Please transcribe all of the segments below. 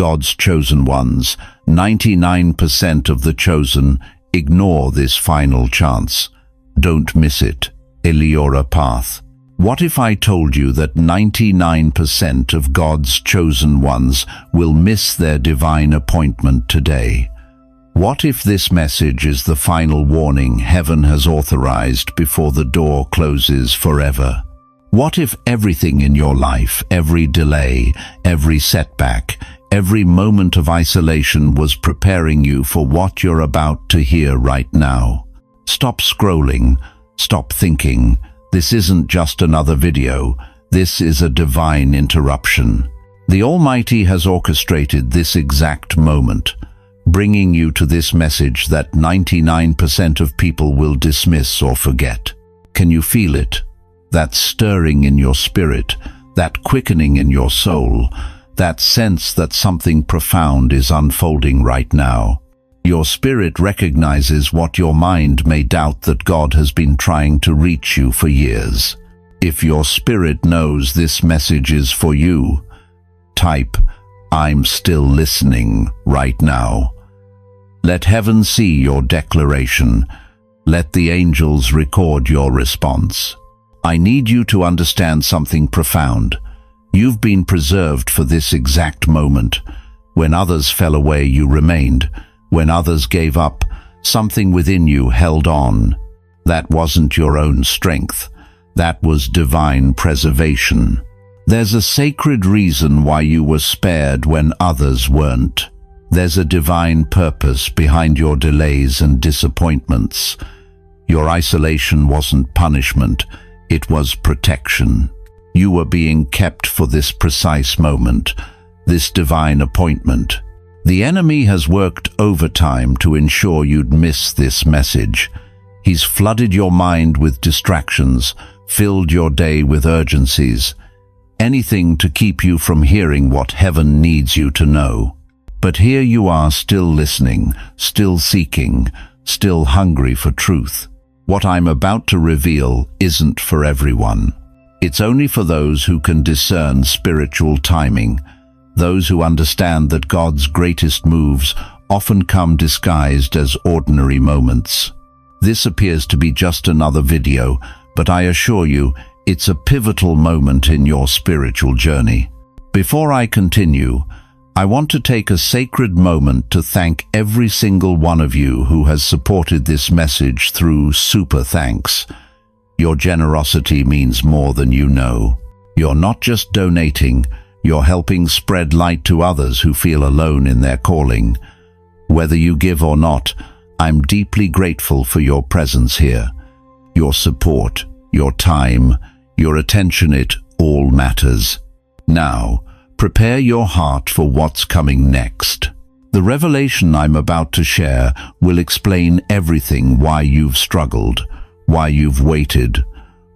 God's chosen ones, 99% of the chosen, ignore this final chance. Don't miss it. Eliora path. What if I told you that 99% of God's chosen ones will miss their divine appointment today? What if this message is the final warning heaven has authorized before the door closes forever? What if everything in your life, every delay, every setback, every moment of isolation was preparing you for what you're about to hear right now? Stop scrolling, stop thinking. This isn't just another video, this is a divine interruption. The Almighty has orchestrated this exact moment, bringing you to this message that 99% of people will dismiss or forget. Can you feel it? That stirring in your spirit, that quickening in your soul, that sense that something profound is unfolding right now. Your spirit recognizes what your mind may doubt, that God has been trying to reach you for years. If your spirit knows this message is for you, type, "I'm still listening" right now. Let heaven see your declaration. Let the angels record your response. I need you to understand something profound. You've been preserved for this exact moment. When others fell away, you remained. When others gave up, something within you held on. That wasn't your own strength. That was divine preservation. There's a sacred reason why you were spared when others weren't. There's a divine purpose behind your delays and disappointments. Your isolation wasn't punishment, it was protection. You were being kept for this precise moment, this divine appointment. The enemy has worked overtime to ensure you'd miss this message. He's flooded your mind with distractions, filled your day with urgencies, anything to keep you from hearing what heaven needs you to know. But here you are, still listening, still seeking, still hungry for truth. What I'm about to reveal isn't for everyone. It's only for those who can discern spiritual timing, those who understand that God's greatest moves often come disguised as ordinary moments. This appears to be just another video, but I assure you, it's a pivotal moment in your spiritual journey. Before I continue, I want to take a sacred moment to thank every single one of you who has supported this message through super thanks. Your generosity means more than you know. You're not just donating, you're helping spread light to others who feel alone in their calling. Whether you give or not, I'm deeply grateful for your presence here. Your support, your time, your attention, it all matters. Now, prepare your heart for what's coming next. The revelation I'm about to share will explain everything: why you've struggled, why you've waited,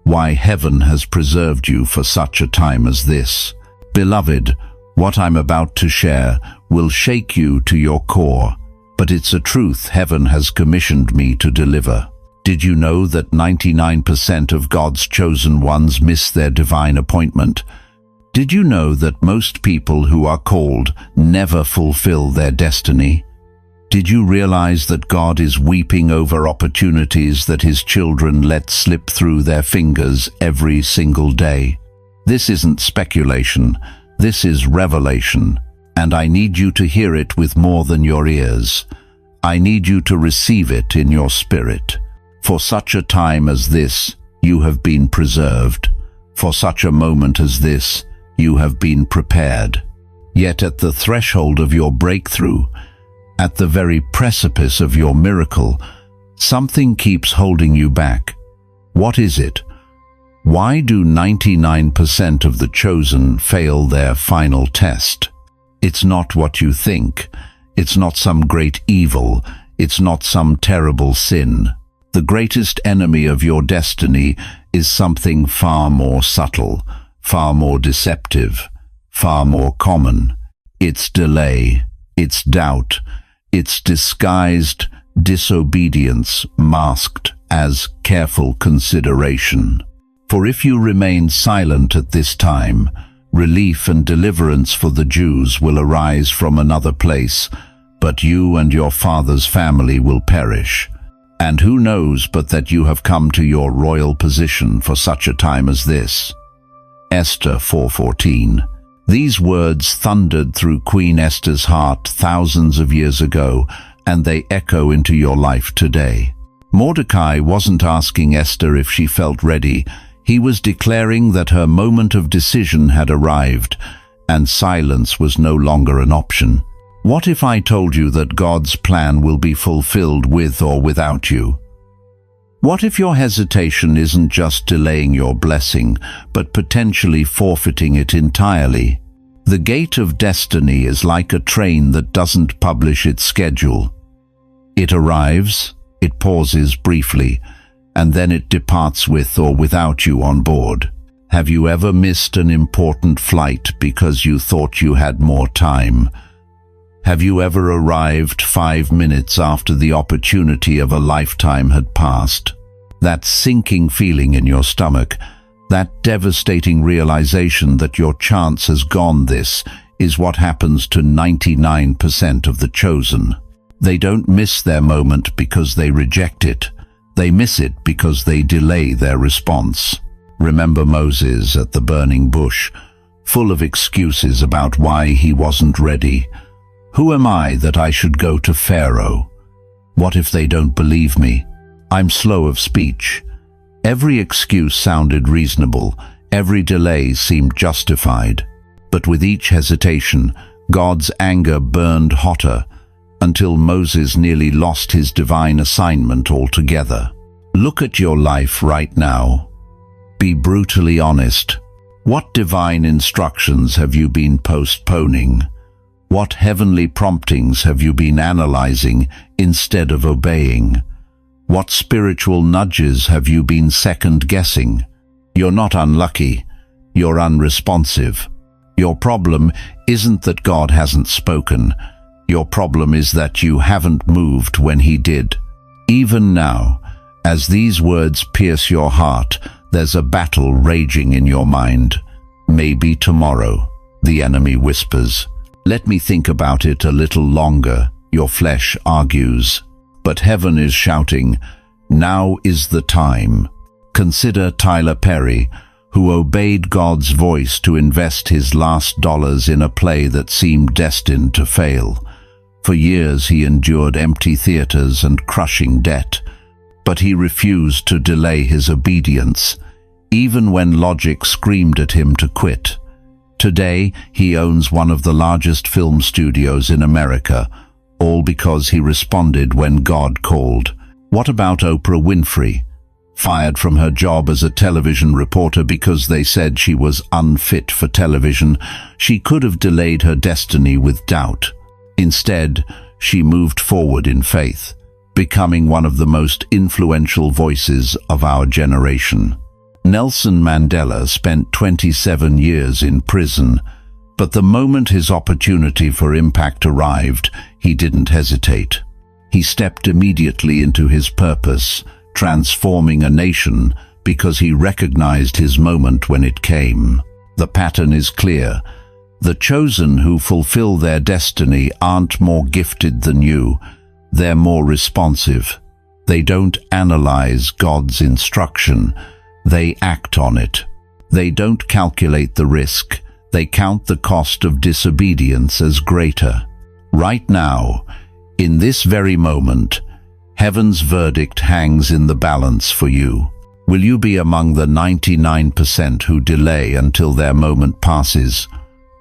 why heaven has preserved you for such a time as this. Beloved, what I'm about to share will shake you to your core, but it's a truth heaven has commissioned me to deliver. Did you know that 99% of God's chosen ones miss their divine appointment? Did you know that most people who are called never fulfill their destiny? Did you realize that God is weeping over opportunities that His children let slip through their fingers every single day? This isn't speculation, this is revelation, and I need you to hear it with more than your ears. I need you to receive it in your spirit. For such a time as this, you have been preserved. For such a moment as this, you have been prepared. Yet at the threshold of your breakthrough, at the very precipice of your miracle, something keeps holding you back. What is it? Why do 99% of the chosen fail their final test? It's not what you think. It's not some great evil. It's not some terrible sin. The greatest enemy of your destiny is something far more subtle, far more deceptive, far more common. It's delay, it's doubt, it's disguised disobedience masked as careful consideration. For if you remain silent at this time, Relief and deliverance for the Jews will arise from another place, but you and your father's family will perish. And who knows but that you have come to your royal position for such a time as this? Esther 4:14. These words thundered through Queen Esther's heart thousands of years ago, and they echo into your life today. Mordecai wasn't asking Esther if she felt ready. He was declaring that her moment of decision had arrived, and silence was no longer an option. What if I told you that God's plan will be fulfilled with or without you? What if your hesitation isn't just delaying your blessing, but potentially forfeiting it entirely? The gate of destiny is like a train that doesn't publish its schedule. It arrives, it pauses briefly, and then it departs with or without you on board. Have you ever missed an important flight because you thought you had more time? Have you ever arrived 5 minutes after the opportunity of a lifetime had passed? That sinking feeling in your stomach, that devastating realization that your chance has gone, this is what happens to 99% of the chosen. They don't miss their moment because they reject it. They miss it because they delay their response. Remember Moses at the burning bush, full of excuses about why he wasn't ready. Who am I that I should go to Pharaoh? What if they don't believe me? I'm slow of speech. Every excuse sounded reasonable. Every delay seemed justified. But with each hesitation, God's anger burned hotter, until Moses nearly lost his divine assignment altogether. Look at your life right now. Be brutally honest. What divine instructions have you been postponing? What heavenly promptings have you been analyzing instead of obeying? What spiritual nudges have you been second-guessing? You're not unlucky. You're unresponsive. Your problem isn't that God hasn't spoken. Your problem is that you haven't moved when He did. Even now, as these words pierce your heart, there's a battle raging in your mind. Maybe tomorrow, the enemy whispers. Let me think about it a little longer, your flesh argues. But heaven is shouting, now is the time. Consider Tyler Perry, who obeyed God's voice to invest his last dollars in a play that seemed destined to fail. For years he endured empty theaters and crushing debt, but he refused to delay his obedience, even when logic screamed at him to quit. Today, he owns one of the largest film studios in America, all because he responded when God called. What about Oprah Winfrey? Fired from her job as a television reporter because they said she was unfit for television, she could have delayed her destiny with doubt. Instead, she moved forward in faith, becoming one of the most influential voices of our generation. Nelson Mandela spent 27 years in prison, but the moment his opportunity for impact arrived, he didn't hesitate. He stepped immediately into his purpose, transforming a nation because he recognized his moment when it came. The pattern is clear. The chosen who fulfill their destiny aren't more gifted than you. They're more responsive. They don't analyze God's instruction. They act on it. They don't calculate the risk. They count the cost of disobedience as greater. Right now, in this very moment, heaven's verdict hangs in the balance for you. Will you be among the 99% who delay until their moment passes?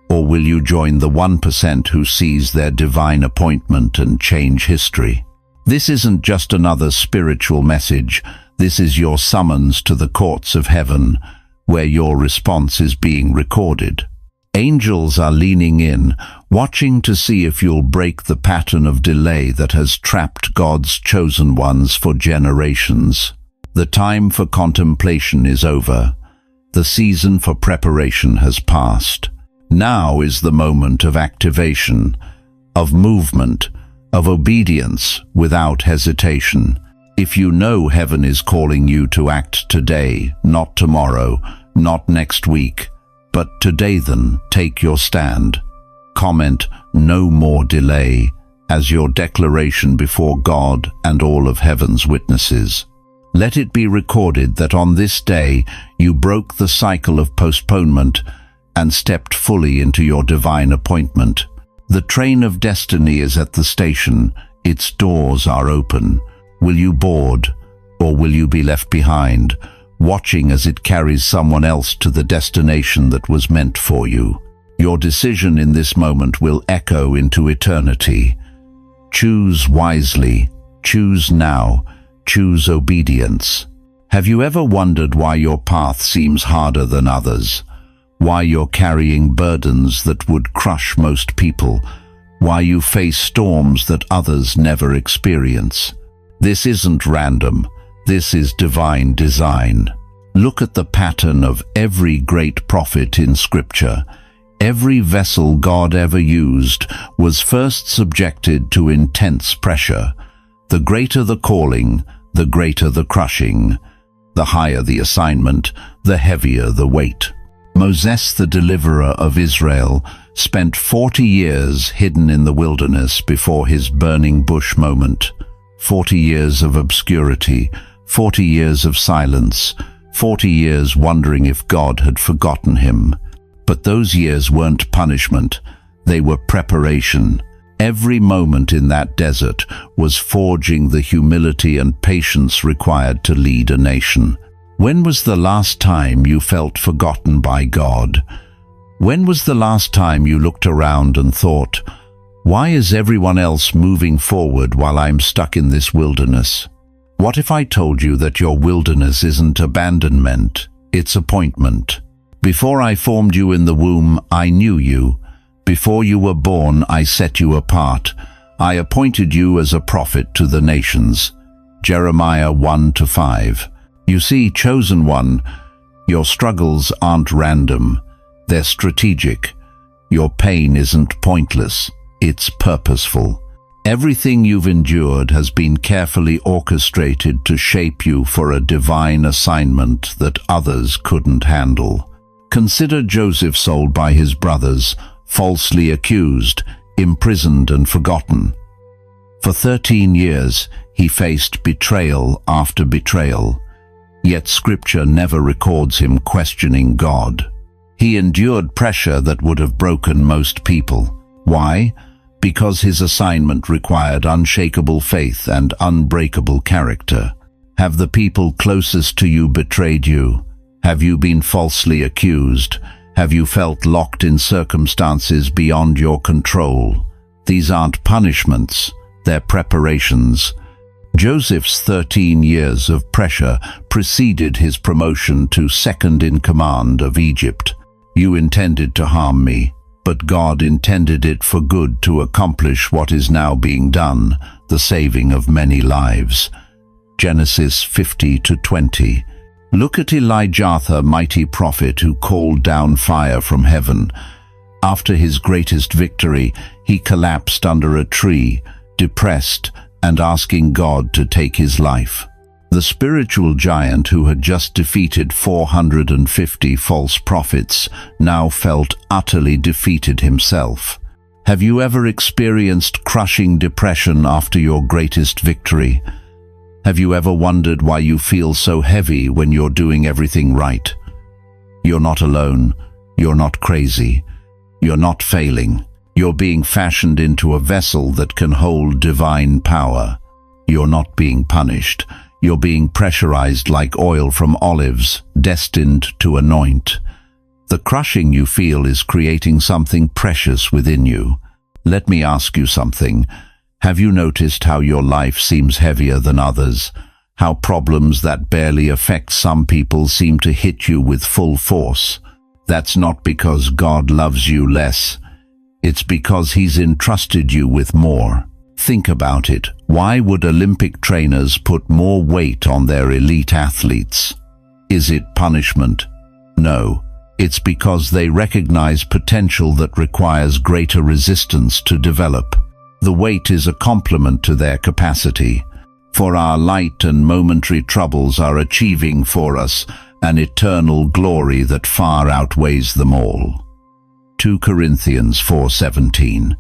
Or will you join the 1% who seize their divine appointment and change history? This isn't just another spiritual message. This is your summons to the courts of heaven, where your response is being recorded. Angels are leaning in, watching to see if you'll break the pattern of delay that has trapped God's chosen ones for generations. The time for contemplation is over. The season for preparation has passed. Now is the moment of activation, of movement, of obedience without hesitation. If you know heaven is calling you to act today, not tomorrow, not next week, But today then, take your stand. Comment, "No more delay," as your declaration before God and all of heaven's witnesses. Let it be recorded that on this day you broke the cycle of postponement and stepped fully into your divine appointment. The train of destiny is at the station. Its doors are open. Will you board, or will you be left behind, watching as it carries someone else to the destination that was meant for you? Your decision in this moment will echo into eternity. Choose wisely. Choose now. Choose obedience. Have you ever wondered why your path seems harder than others? Why you're carrying burdens that would crush most people? Why you face storms that others never experience? This isn't random. This is divine design. Look at the pattern of every great prophet in Scripture. Every vessel God ever used was first subjected to intense pressure. The greater the calling, the greater the crushing. The higher the assignment, the heavier the weight. Moses, the deliverer of Israel, spent 40 years hidden in the wilderness before his burning bush moment. 40 years of obscurity, 40 years of silence, 40 years wondering if God had forgotten him. But those years weren't punishment, they were preparation. Every moment in that desert was forging the humility and patience required to lead a nation. When was the last time you felt forgotten by God? When was the last time you looked around and thought, "Why is everyone else moving forward while I'm stuck in this wilderness?" What if I told you that your wilderness isn't abandonment, it's appointment? Before I formed you in the womb, I knew you. Before you were born, I set you apart. I appointed you as a prophet to the nations. Jeremiah 1-5. You see, chosen one, your struggles aren't random. They're strategic. Your pain isn't pointless. It's purposeful. Everything you've endured has been carefully orchestrated to shape you for a divine assignment that others couldn't handle. Consider Joseph, sold by his brothers, falsely accused, imprisoned and forgotten. For 13 years, he faced betrayal after betrayal. Yet Scripture never records him questioning God. He endured pressure that would have broken most people. Why? Because his assignment required unshakable faith and unbreakable character. Have the people closest to you betrayed you? Have you been falsely accused? Have you felt locked in circumstances beyond your control? These aren't punishments, they're preparations. Joseph's 13 years of pressure preceded his promotion to second in command of Egypt. You intended to harm me, but God intended it for good to accomplish what is now being done, the saving of many lives. Genesis 50-20. Look at Elijah, the mighty prophet who called down fire from heaven. After his greatest victory, he collapsed under a tree, depressed and asking God to take his life. The spiritual giant who had just defeated 450 false prophets now felt utterly defeated himself. Have you ever experienced crushing depression after your greatest victory? Have you ever wondered why you feel so heavy when you're doing everything right? You're not alone. You're not crazy. You're not failing. You're being fashioned into a vessel that can hold divine power. You're not being punished. You're being pressurized like oil from olives, destined to anoint. The crushing you feel is creating something precious within you. Let me ask you something. Have you noticed how your life seems heavier than others? How problems that barely affect some people seem to hit you with full force? That's not because God loves you less. It's because He's entrusted you with more. Think about it. Why would Olympic trainers put more weight on their elite athletes? Is it punishment? No. It's because they recognize potential that requires greater resistance to develop. The weight is a complement to their capacity. For our light and momentary troubles are achieving for us an eternal glory that far outweighs them all. 2 Corinthians 4:17.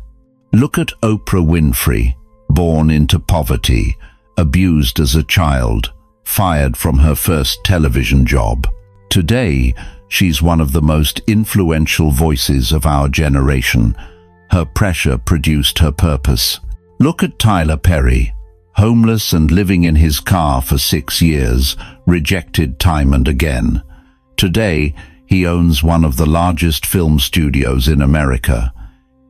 Look at Oprah Winfrey, born into poverty, abused as a child, fired from her first television job. Today, she's one of the most influential voices of our generation. Her pressure produced her purpose. Look at Tyler Perry, homeless and living in his car for 6 years, rejected time and again. Today, he owns one of the largest film studios in America.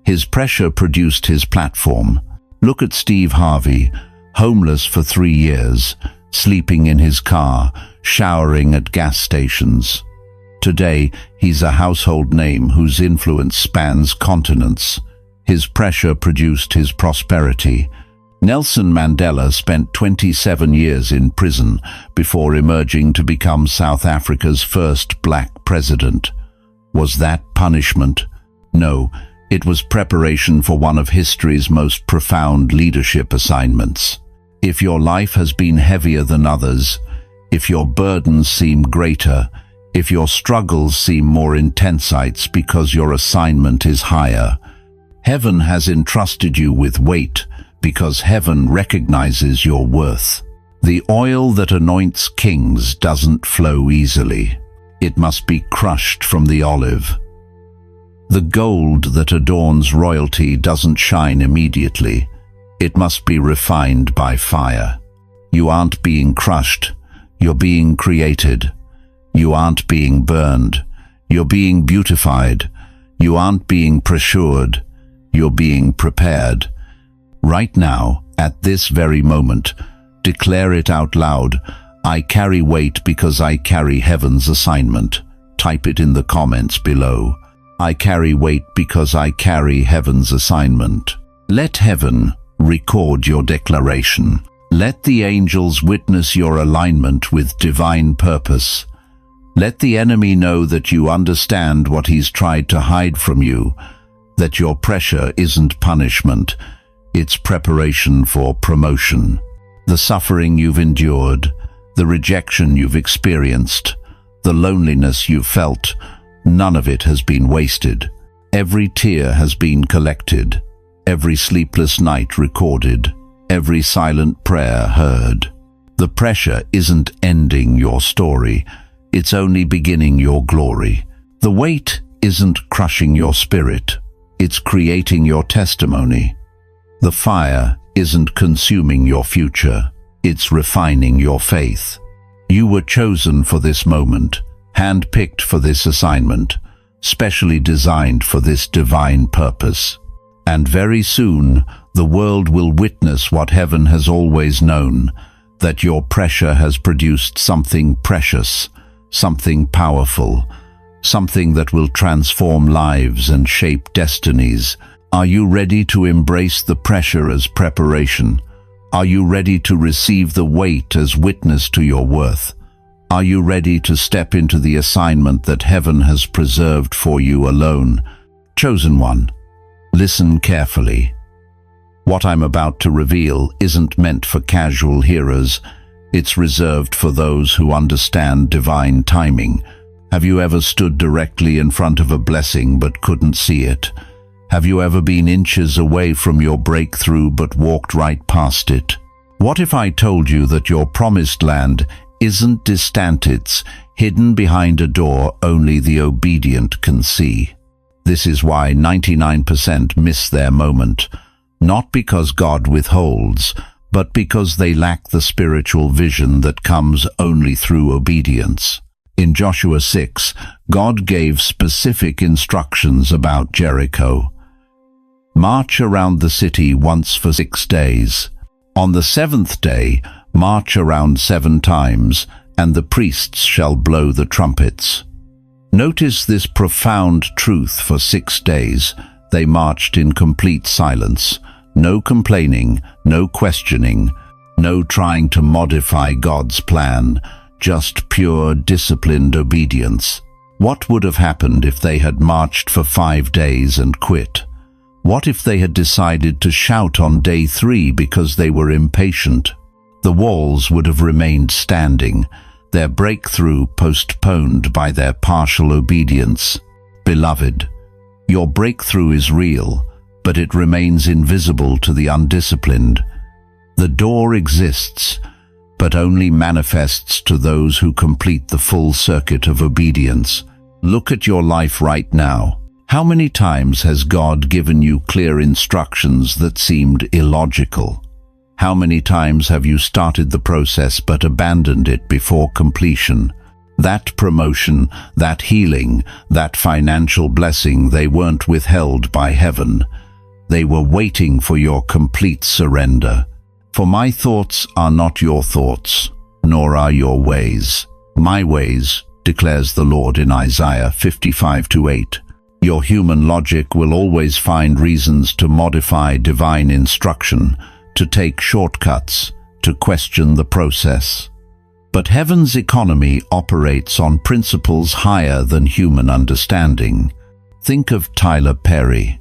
His pressure produced his platform. Look at Steve Harvey, homeless for 3 years, sleeping in his car, showering at gas stations. Today, he's a household name whose influence spans continents. His pressure produced his prosperity. Nelson Mandela spent 27 years in prison before emerging to become South Africa's first black president. Was that punishment? No, it was preparation for one of history's most profound leadership assignments. If your life has been heavier than others, if your burdens seem greater, if your struggles seem more intense, it's because your assignment is higher. Heaven has entrusted you with weight because heaven recognizes your worth. The oil that anoints kings doesn't flow easily. It must be crushed from the olive. The gold that adorns royalty doesn't shine immediately. It must be refined by fire. You aren't being crushed, you're being created. You aren't being burned, you're being beautified. You aren't being pressured, you're being prepared. Right now, at this very moment, declare it out loud. I carry weight because I carry heaven's assignment. Type it in the comments below. I carry weight because I carry heaven's assignment. Let heaven record your declaration. Let the angels witness your alignment with divine purpose. Let the enemy know that you understand what he's tried to hide from you, that your pressure isn't punishment, it's preparation for promotion. The suffering you've endured, the rejection you've experienced, the loneliness you've felt, none of it has been wasted. Every tear has been collected, every sleepless night recorded, every silent prayer heard. The pressure isn't ending your story, it's only beginning your glory. The weight isn't crushing your spirit, it's creating your testimony. The fire isn't consuming your future, it's refining your faith. You were chosen for this moment, handpicked for this assignment, specially designed for this divine purpose. And very soon, the world will witness what heaven has always known, that your pressure has produced something precious, something powerful, something that will transform lives and shape destinies. Are you ready to embrace the pressure as preparation? Are you ready to receive the weight as witness to your worth? Are you ready to step into the assignment that heaven has preserved for you alone? Chosen one, listen carefully. What I'm about to reveal isn't meant for casual hearers. It's reserved for those who understand divine timing. Have you ever stood directly in front of a blessing but couldn't see it? Have you ever been inches away from your breakthrough but walked right past it? What if I told you that your promised land isn't distant, it's hidden behind a door only the obedient can see? This is why 99% miss their moment, not because God withholds, but because they lack the spiritual vision that comes only through obedience. In Joshua 6, God gave specific instructions about Jericho. March around the city once for 6 days. On the 7th day, march around 7 times, and the priests shall blow the trumpets. Notice this profound truth. For 6 days, they marched in complete silence. No complaining, no questioning, no trying to modify God's plan, just pure, disciplined obedience. What would have happened if they had marched for 5 days and quit? What if they had decided to shout on day 3 because they were impatient? The walls would have remained standing, their breakthrough postponed by their partial obedience. Beloved, your breakthrough is real, but it remains invisible to the undisciplined. The door exists, but only manifests to those who complete the full circuit of obedience. Look at your life right now. How many times has God given you clear instructions that seemed illogical? How many times have you started the process but abandoned it before completion? That promotion, that healing, that financial blessing, they weren't withheld by heaven. They were waiting for your complete surrender. For my thoughts are not your thoughts, nor are your ways. My ways, declares the Lord in Isaiah 55:8. Your human logic will always find reasons to modify divine instruction, to take shortcuts, to question the process. But heaven's economy operates on principles higher than human understanding. Think of Tyler Perry.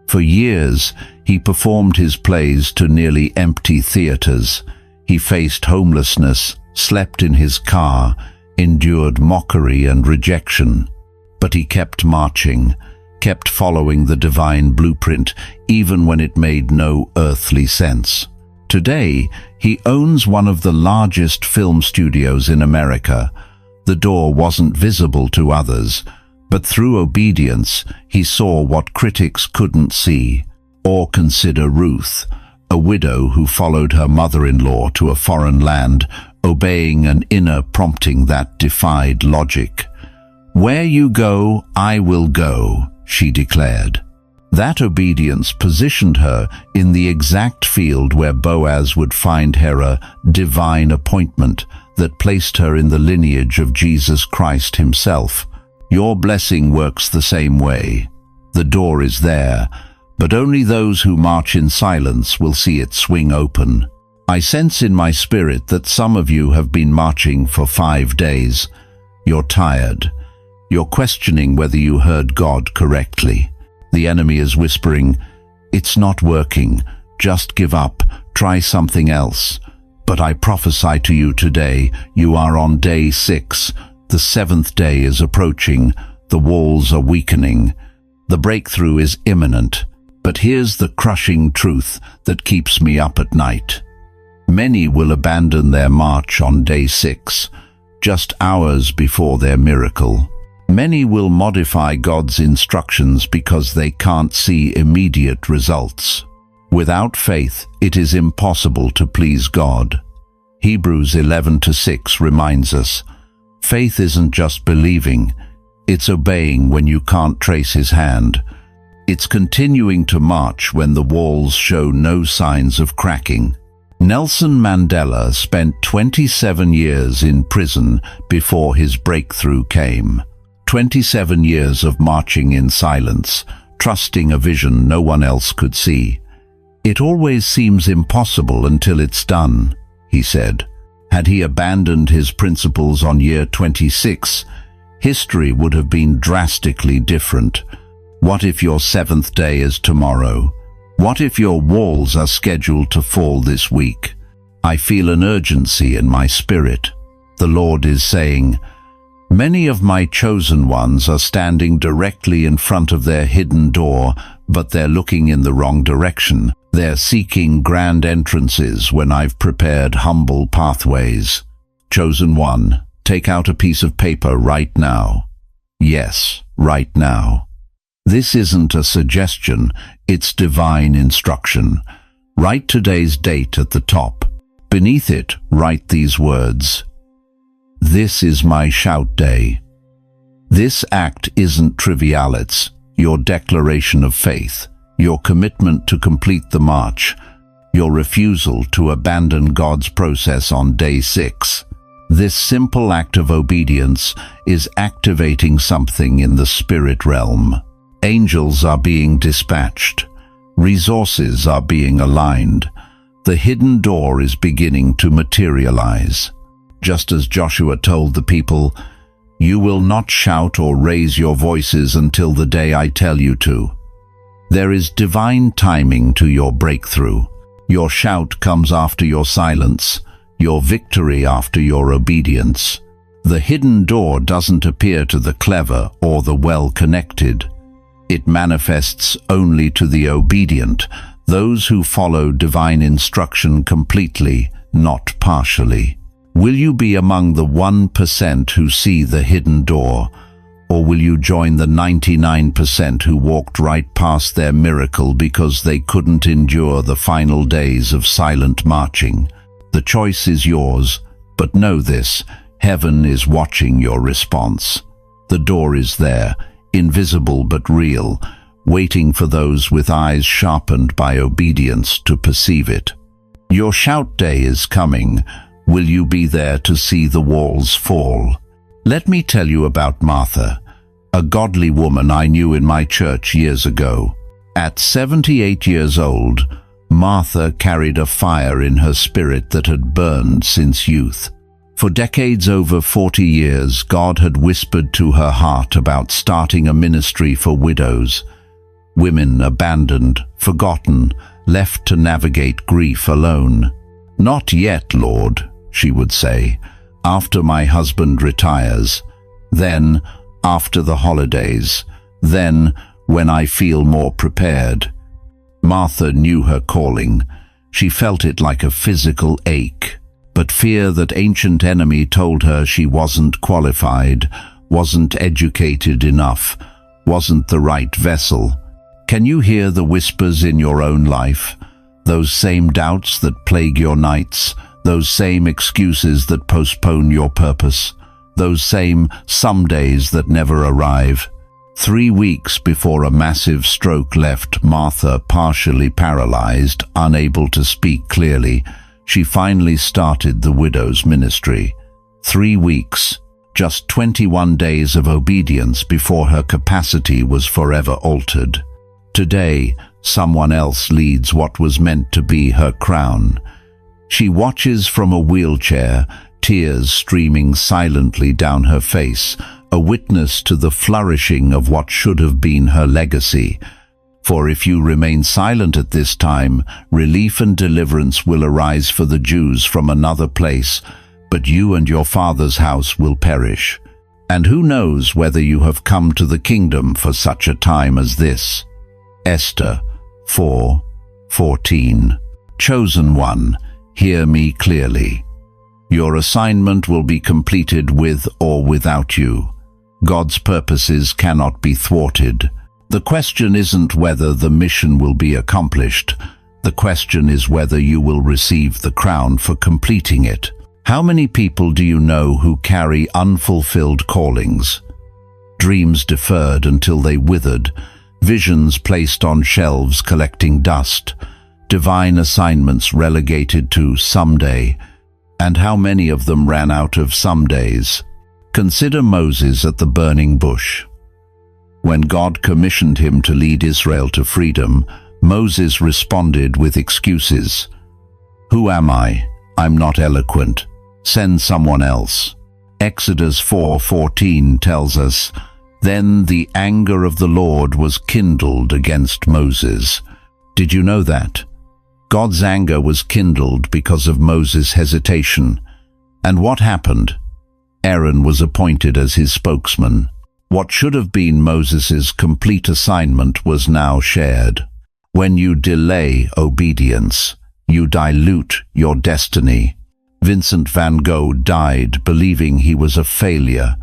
For years, he performed his plays to nearly empty theaters. He faced homelessness, slept in his car, endured mockery and rejection. But he kept marching, kept following the divine blueprint, even when it made no earthly sense. Today, he owns one of the largest film studios in America. The door wasn't visible to others, but through obedience, he saw what critics couldn't see. Or consider Ruth, a widow who followed her mother-in-law to a foreign land, obeying an inner prompting that defied logic. "Where you go, I will go," she declared. That obedience positioned her in the exact field where Boaz would find her a divine appointment that placed her in the lineage of Jesus Christ himself. Your blessing works the same way. The door is there, but only those who march in silence will see it swing open. I sense in my spirit that some of you have been marching for 5 days. You're tired. You're questioning whether you heard God correctly. The enemy is whispering, "It's not working. Just give up. Try something else." But I prophesy to you today, you are on day 6. The 7th day is approaching. The walls are weakening. The breakthrough is imminent. But here's the crushing truth that keeps me up at night. Many will abandon their march on day 6, just hours before their miracle. Many will modify God's instructions because they can't see immediate results. Without faith, it is impossible to please God. Hebrews 11:6 reminds us, faith isn't just believing, it's obeying when you can't trace his hand. It's continuing to march when the walls show no signs of cracking. Nelson Mandela spent 27 years in prison before his breakthrough came. 27 years of marching in silence, trusting a vision no one else could see. "It always seems impossible until it's done," he said. Had he abandoned his principles on year 26, history would have been drastically different. What if your 7th day is tomorrow? What if your walls are scheduled to fall this week? I feel an urgency in my spirit. The Lord is saying, many of my chosen ones are standing directly in front of their hidden door, but they're looking in the wrong direction. They're seeking grand entrances when I've prepared humble pathways. Chosen one, take out a piece of paper right now. Yes, right now. This isn't a suggestion, it's divine instruction. Write today's date at the top. Beneath it, write these words. This is my shout day. This act isn't trivial, it's your declaration of faith, your commitment to complete the march, your refusal to abandon God's process on day 6. This simple act of obedience is activating something in the spirit realm. Angels are being dispatched. Resources are being aligned. The hidden door is beginning to materialize. Just as Joshua told the people, "You will not shout or raise your voices until the day I tell you to." There is divine timing to your breakthrough. Your shout comes after your silence, your victory after your obedience. The hidden door doesn't appear to the clever or the well-connected. It manifests only to the obedient, those who follow divine instruction completely, not partially. Will you be among the 1% who see the hidden door, or will you join the 99% who walked right past their miracle because they couldn't endure the final days of silent marching? The choice is yours, but know this: heaven is watching your response. The door is there, invisible but real, waiting for those with eyes sharpened by obedience to perceive it. Your shout day is coming. Will you be there to see the walls fall? Let me tell you about Martha, a godly woman I knew in my church years ago. At 78 years old, Martha carried a fire in her spirit that had burned since youth. For decades, over 40 years, God had whispered to her heart about starting a ministry for widows, women abandoned, forgotten, left to navigate grief alone. "Not yet, Lord," she would say. "After my husband retires. Then, after the holidays. Then, when I feel more prepared." Martha knew her calling. She felt it like a physical ache. But fear, that ancient enemy, told her she wasn't qualified, wasn't educated enough, wasn't the right vessel. Can you hear the whispers in your own life? Those same doubts that plague your nights, those same excuses that postpone your purpose, those same some days that never arrive. 3 weeks before a massive stroke left Martha partially paralyzed, unable to speak clearly, she finally started the widow's ministry. 3 weeks, just 21 days of obedience before her capacity was forever altered. Today, someone else leads what was meant to be her crown. She watches from a wheelchair, tears streaming silently down her face, a witness to the flourishing of what should have been her legacy. For if you remain silent at this time, relief and deliverance will arise for the Jews from another place, but you and your father's house will perish. And who knows whether you have come to the kingdom for such a time as this? Esther 4:14. Chosen one, hear me clearly. Your assignment will be completed with or without you. God's purposes cannot be thwarted. The question isn't whether the mission will be accomplished. The question is whether you will receive the crown for completing it. How many people do you know who carry unfulfilled callings? Dreams deferred until they withered, visions placed on shelves collecting dust, divine assignments relegated to someday. And how many of them ran out of some days? Consider Moses at the burning bush. When God commissioned him to lead Israel to freedom, Moses responded with excuses. "Who am I? I'm not eloquent. Send someone else." Exodus 4:14 tells us, "Then the anger of the Lord was kindled against Moses." Did you know that? God's anger was kindled because of Moses' hesitation. And what happened? Aaron was appointed as his spokesman. What should have been Moses' complete assignment was now shared. When you delay obedience, you dilute your destiny. Vincent van Gogh died believing he was a failure,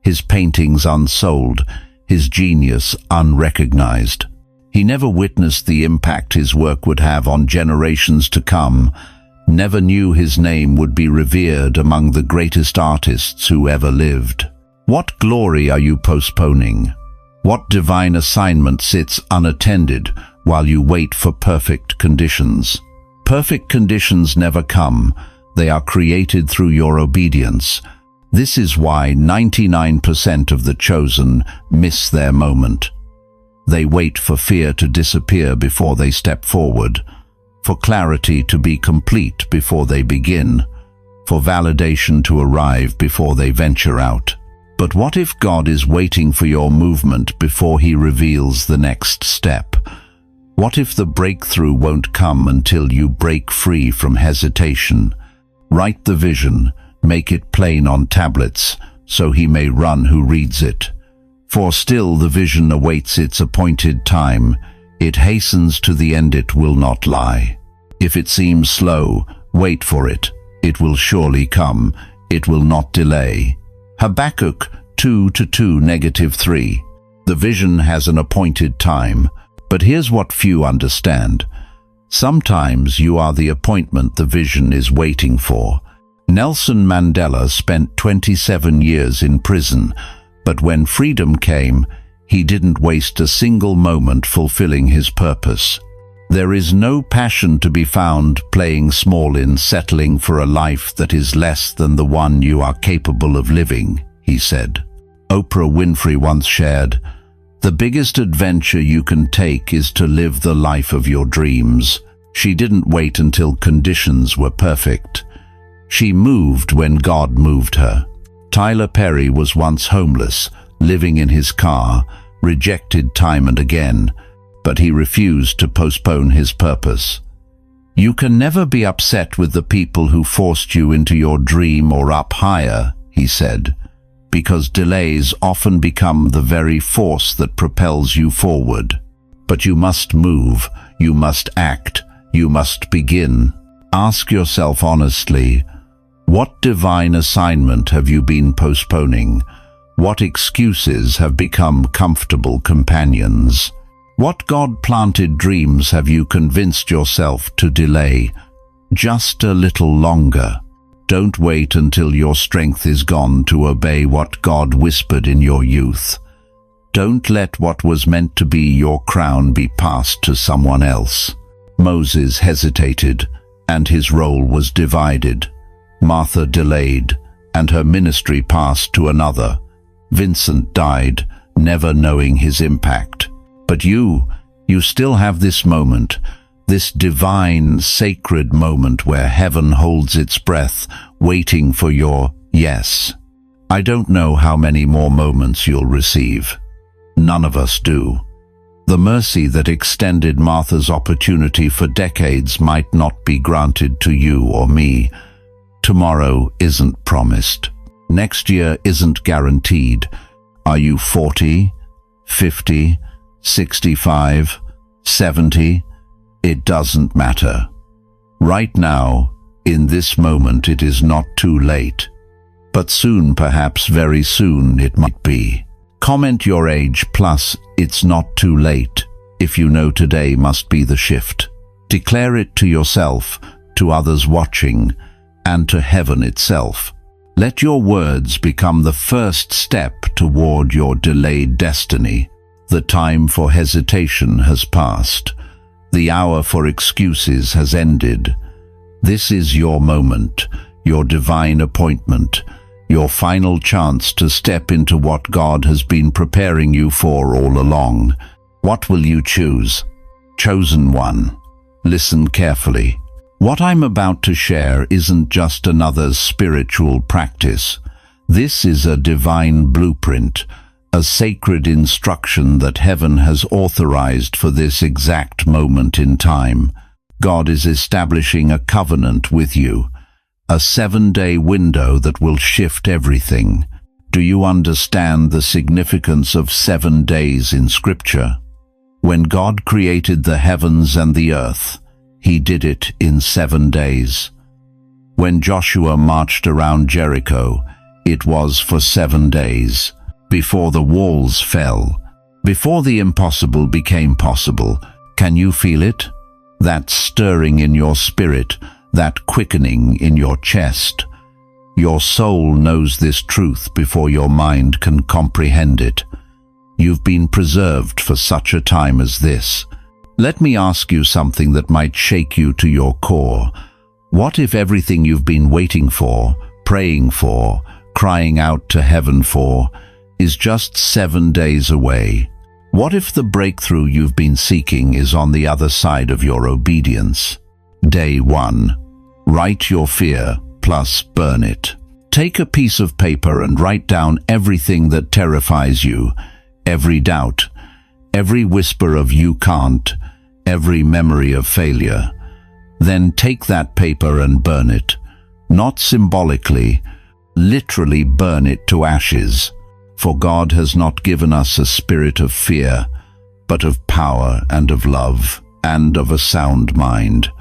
his paintings unsold, his genius unrecognized. He never witnessed the impact his work would have on generations to come, never knew his name would be revered among the greatest artists who ever lived. What glory are you postponing? What divine assignment sits unattended while you wait for perfect conditions? Perfect conditions never come. They are created through your obedience. This is why 99% of the chosen miss their moment. They wait for fear to disappear before they step forward, for clarity to be complete before they begin, for validation to arrive before they venture out. But what if God is waiting for your movement before He reveals the next step? What if the breakthrough won't come until you break free from hesitation? Write the vision, Make it plain on tablets, so he may run who reads it. For still the vision awaits its appointed time. It hastens to the end, it will not lie. If it seems slow, wait for it. It will surely come. It will not delay. Habakkuk 2:2-3. The vision has an appointed time, but here's what few understand. Sometimes you are the appointment the vision is waiting for. Nelson Mandela spent 27 years in prison, but when freedom came, he didn't waste a single moment fulfilling his purpose. There is no passion to be found playing small in settling for a life that is less than the one you are capable of living, he said. Oprah Winfrey once shared, "The biggest adventure you can take is to live the life of your dreams." She didn't wait until conditions were perfect. She moved when God moved her. Tyler Perry was once homeless, living in his car, rejected time and again, but he refused to postpone his purpose. You can never be upset with the people who forced you into your dream or up higher, he said, because delays often become the very force that propels you forward. But you must move, you must act, you must begin. Ask yourself honestly, what divine assignment have you been postponing? What excuses have become comfortable companions? What God-planted dreams have you convinced yourself to delay just a little longer? Don't wait until your strength is gone to obey what God whispered in your youth. Don't let what was meant to be your crown be passed to someone else. Moses hesitated, and his role was divided. Martha delayed, and her ministry passed to another. Vincent died, never knowing his impact. But you still have this moment, this divine, sacred moment where heaven holds its breath, waiting for your yes. I don't know how many more moments you'll receive. None of us do. The mercy that extended Martha's opportunity for decades might not be granted to you or me. Tomorrow isn't promised. Next year isn't guaranteed. Are you 40, 50, 65, 70? It doesn't matter. Right now, in this moment, it is not too late. But soon, perhaps very soon, it might be. Comment your age plus it's not too late if you know today must be the shift. Declare it to yourself, to others watching, and to heaven itself. Let your words become the first step toward your delayed destiny. The time for hesitation has passed. The hour for excuses has ended. This is your moment, your divine appointment, your final chance to step into what God has been preparing you for all along. What will you choose? Chosen one. Listen carefully. What I'm about to share isn't just another spiritual practice. This is a divine blueprint, a sacred instruction that heaven has authorized for this exact moment in time. God is establishing a covenant with you, a 7-day window that will shift everything. Do you understand the significance of 7 days in Scripture? When God created the heavens and the earth, He did it in 7 days. When Joshua marched around Jericho, it was for 7 days. Before the walls fell, before the impossible became possible. Can you feel it? That stirring in your spirit, that quickening in your chest. Your soul knows this truth before your mind can comprehend it. You've been preserved for such a time as this. Let me ask you something that might shake you to your core. What if everything you've been waiting for, praying for, crying out to heaven for, is just 7 days away? What if the breakthrough you've been seeking is on the other side of your obedience? Day 1. Write your fear plus burn it. Take a piece of paper and write down everything that terrifies you, every doubt, every whisper of you can't, every memory of failure. Then take that paper and burn it, not symbolically, literally burn it to ashes. For God has not given us a spirit of fear, but of power and of love and of a sound mind.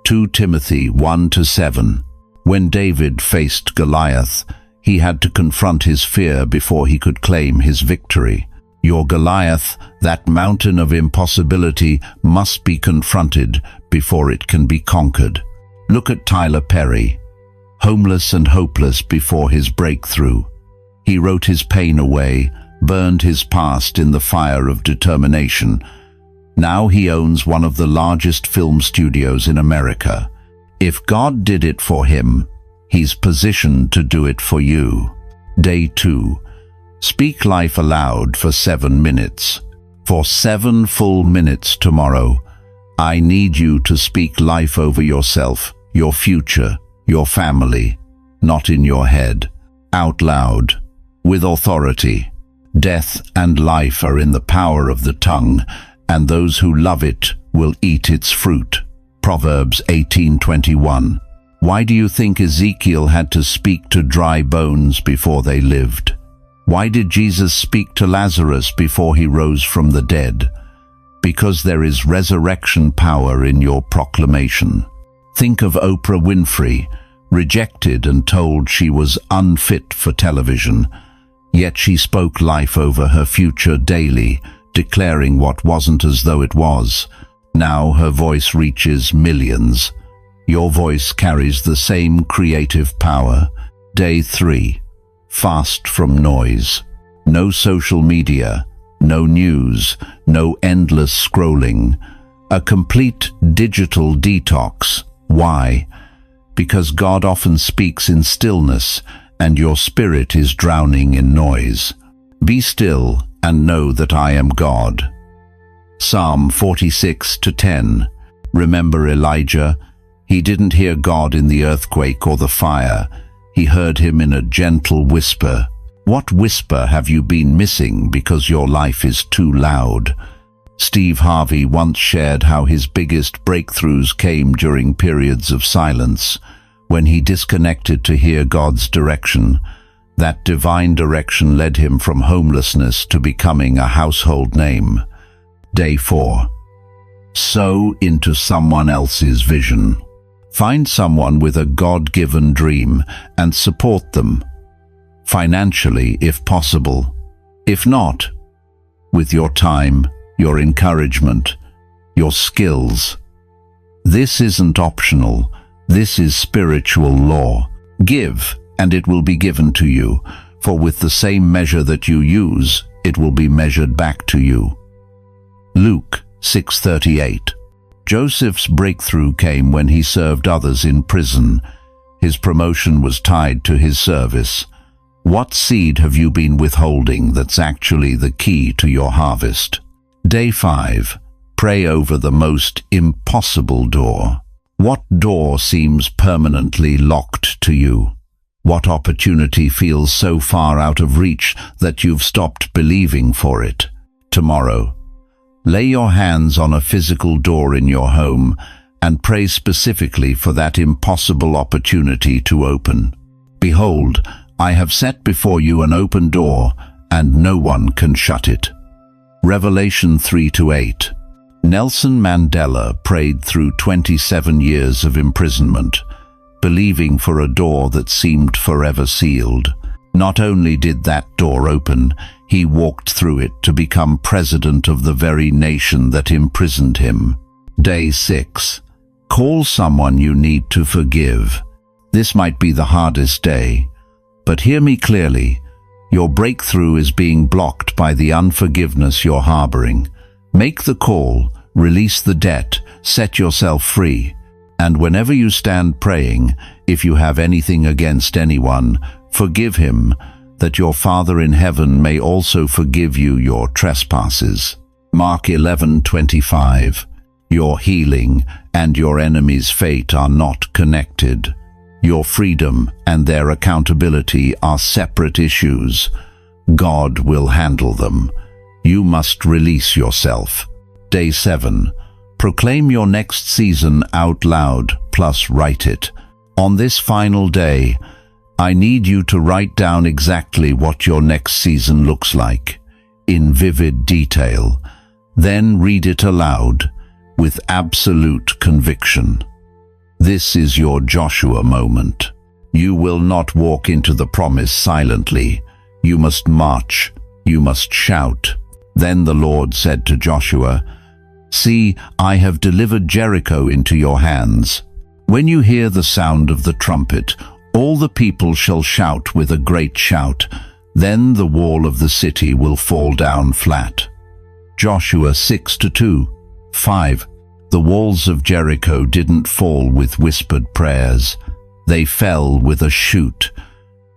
2 Timothy 1-7. When David faced Goliath, he had to confront his fear before he could claim his victory. Your Goliath, that mountain of impossibility, must be confronted before it can be conquered. Look at Tyler Perry, homeless and hopeless before his breakthrough. He wrote his pain away, burned his past in the fire of determination. Now he owns one of the largest film studios in America. If God did it for him, He's positioned to do it for you. Day 2. Speak life aloud for 7 minutes. For 7 full minutes tomorrow, I need you to speak life over yourself, your future, your family, not in your head, out loud, with authority. Death and life are in the power of the tongue, and those who love it will eat its fruit. Proverbs 18:21. Why do you think Ezekiel had to speak to dry bones before they lived? Why did Jesus speak to Lazarus before he rose from the dead? Because there is resurrection power in your proclamation. Think of Oprah Winfrey, rejected and told she was unfit for television. Yet she spoke life over her future daily, declaring what wasn't as though it was. Now her voice reaches millions. Your voice carries the same creative power. Day 3. Fast from noise. No social media, no news, no endless scrolling. A complete digital detox. Why? Because God often speaks in stillness, and your spirit is drowning in noise. Be still and know that I am God. Psalm 46:10. Remember Elijah? He didn't hear God in the earthquake or the fire. He heard him in a gentle whisper. What whisper have you been missing because your life is too loud? Steve Harvey once shared how his biggest breakthroughs came during periods of silence, when he disconnected to hear God's direction. That divine direction led him from homelessness to becoming a household name. Day 4. Sow into someone else's vision. Find someone with a God-given dream and support them, financially if possible. If not, with your time, your encouragement, your skills. This isn't optional. This is spiritual law. Give, and it will be given to you, for with the same measure that you use, it will be measured back to you. Luke 6:38. Joseph's breakthrough came when he served others in prison. His promotion was tied to his service. What seed have you been withholding that's actually the key to your harvest? Day 5. Pray over the most impossible door. What door seems permanently locked to you? What opportunity feels so far out of reach that you've stopped believing for it? Tomorrow, lay your hands on a physical door in your home and pray specifically for that impossible opportunity to open. Behold, I have set before you an open door, and no one can shut it. Revelation 3-8. Nelson Mandela prayed through 27 years of imprisonment, believing for a door that seemed forever sealed. Not only did that door open, he walked through it to become president of the very nation that imprisoned him. Day 6. Call someone you need to forgive. This might be the hardest day, but hear me clearly. Your breakthrough is being blocked by the unforgiveness you're harboring. Make the call, release the debt, set yourself free. And whenever you stand praying, if you have anything against anyone, forgive him, that your Father in heaven may also forgive you your trespasses. Mark 11:25. Your healing and your enemy's fate are not connected. Your freedom and their accountability are separate issues. God will handle them. You must release yourself. Day 7. Proclaim your next season out loud, plus write it. On this final day, I need you to write down exactly what your next season looks like, in vivid detail. Then read it aloud, with absolute conviction. This is your Joshua moment. You will not walk into the promise silently. You must march. You must shout. Then the Lord said to Joshua, "See, I have delivered Jericho into your hands. When you hear the sound of the trumpet, all the people shall shout with a great shout. Then the wall of the city will fall down flat." Joshua 6:2, 5. The walls of Jericho didn't fall with whispered prayers. They fell with a shout.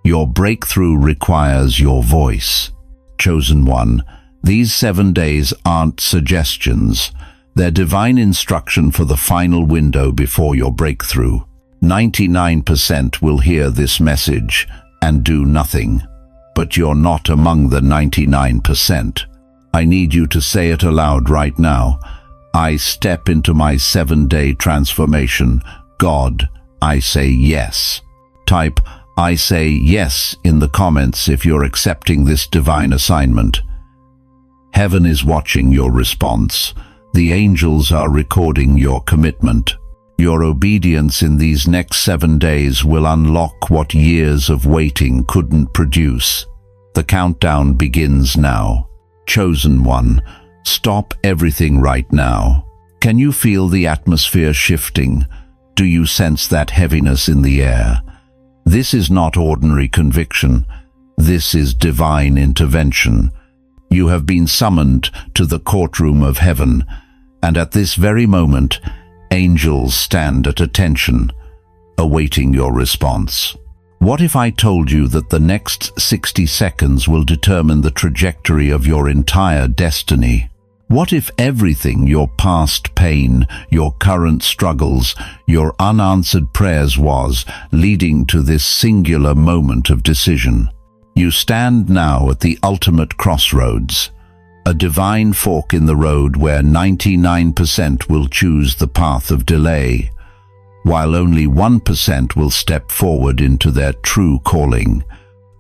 Your breakthrough requires your voice. Chosen one, these 7 days aren't suggestions. They're divine instruction for the final window before your breakthrough. 99% will hear this message and do nothing. But you're not among the 99%. I need you to say it aloud right now. I step into my 7-day transformation. God, I say yes. Type, "I say yes" in the comments if you're accepting this divine assignment. Heaven is watching your response. The angels are recording your commitment. Your obedience in these next 7 days will unlock what years of waiting couldn't produce. The countdown begins now. Chosen one, stop everything right now. Can you feel the atmosphere shifting? Do you sense that heaviness in the air? This is not ordinary conviction. This is divine intervention. You have been summoned to the courtroom of heaven, and at this very moment, angels stand at attention, awaiting your response. What if I told you that the next 60 seconds will determine the trajectory of your entire destiny? What if everything, your past pain, your current struggles, your unanswered prayers was leading to this singular moment of decision? You stand now at the ultimate crossroads, a divine fork in the road where 99% will choose the path of delay, while only 1% will step forward into their true calling.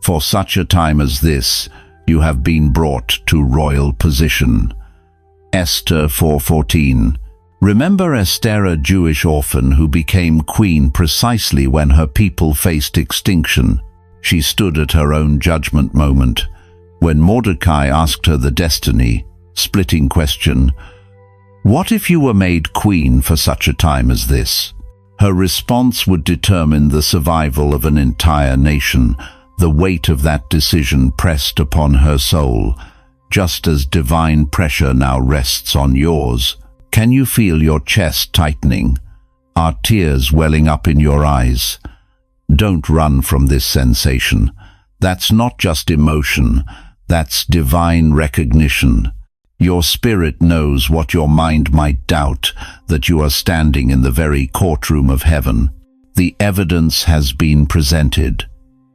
For such a time as this, you have been brought to royal position. Esther 4:14. Remember Esther, a Jewish orphan who became queen precisely when her people faced extinction. She stood at her own judgment moment. When Mordecai asked her the destiny-splitting question, "What if you were made queen for such a time as this?" Her response would determine the survival of an entire nation. The weight of that decision pressed upon her soul, just as divine pressure now rests on yours. Can you feel your chest tightening? Are tears welling up in your eyes? Don't run from this sensation. That's not just emotion, that's divine recognition. Your spirit knows what your mind might doubt, that you are standing in the very courtroom of heaven. The evidence has been presented.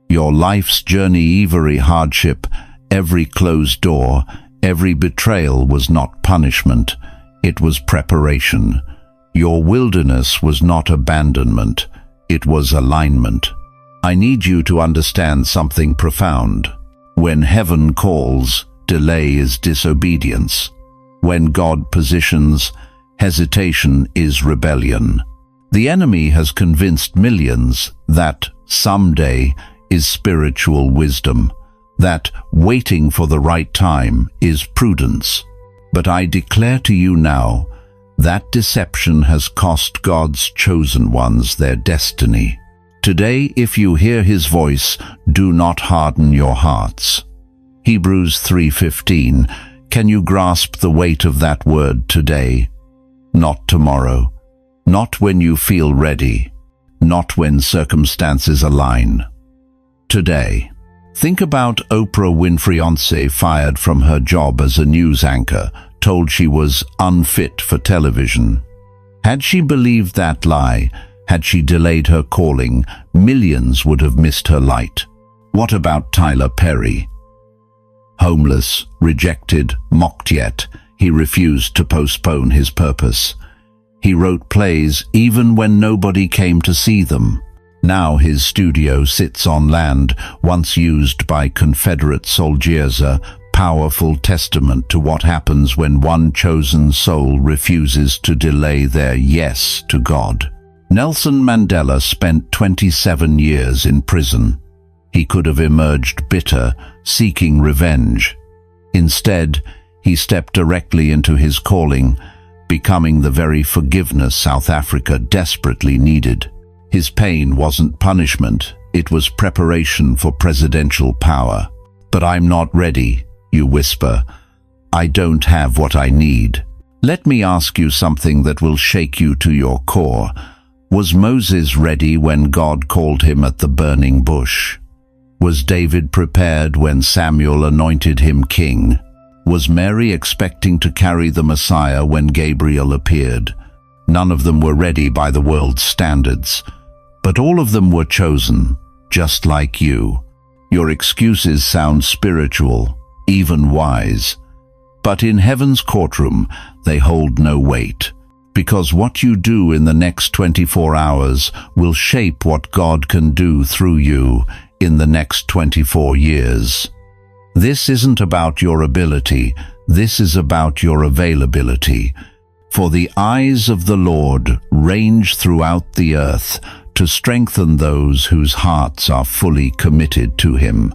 Your life's journey, every hardship, every closed door, every betrayal was not punishment, it was preparation. Your wilderness was not abandonment, it was alignment. I need you to understand something profound. When heaven calls, delay is disobedience. When God positions, hesitation is rebellion. The enemy has convinced millions that someday is spiritual wisdom, that waiting for the right time is prudence. But I declare to you now, that deception has cost God's chosen ones their destiny. Today, if you hear his voice, do not harden your hearts. Hebrews 3:15. Can you grasp the weight of that word today? Not tomorrow. Not when you feel ready. Not when circumstances align. Today. Think about Oprah Winfrey, fired from her job as a news anchor, told she was unfit for television. Had she believed that lie, had she delayed her calling, millions would have missed her light. What about Tyler Perry? Homeless, rejected, mocked, yet he refused to postpone his purpose. He wrote plays even when nobody came to see them. Now his studio sits on land once used by Confederate soldiers, a powerful testament to what happens when one chosen soul refuses to delay their yes to God. Nelson Mandela spent 27 years in prison. He could have emerged bitter, seeking revenge. Instead, he stepped directly into his calling, becoming the very forgiveness South Africa desperately needed. His pain wasn't punishment, it was preparation for presidential power. "But I'm not ready," you whisper. "I don't have what I need." Let me ask you something that will shake you to your core. Was Moses ready when God called him at the burning bush? Was David prepared when Samuel anointed him king? Was Mary expecting to carry the Messiah when Gabriel appeared? None of them were ready by the world's standards, but all of them were chosen, just like you. Your excuses sound spiritual, even wise, but in heaven's courtroom, they hold no weight, because what you do in the next 24 hours will shape what God can do through you in the next 24 years. This isn't about your ability, this is about your availability. For the eyes of the Lord range throughout the earth to strengthen those whose hearts are fully committed to Him.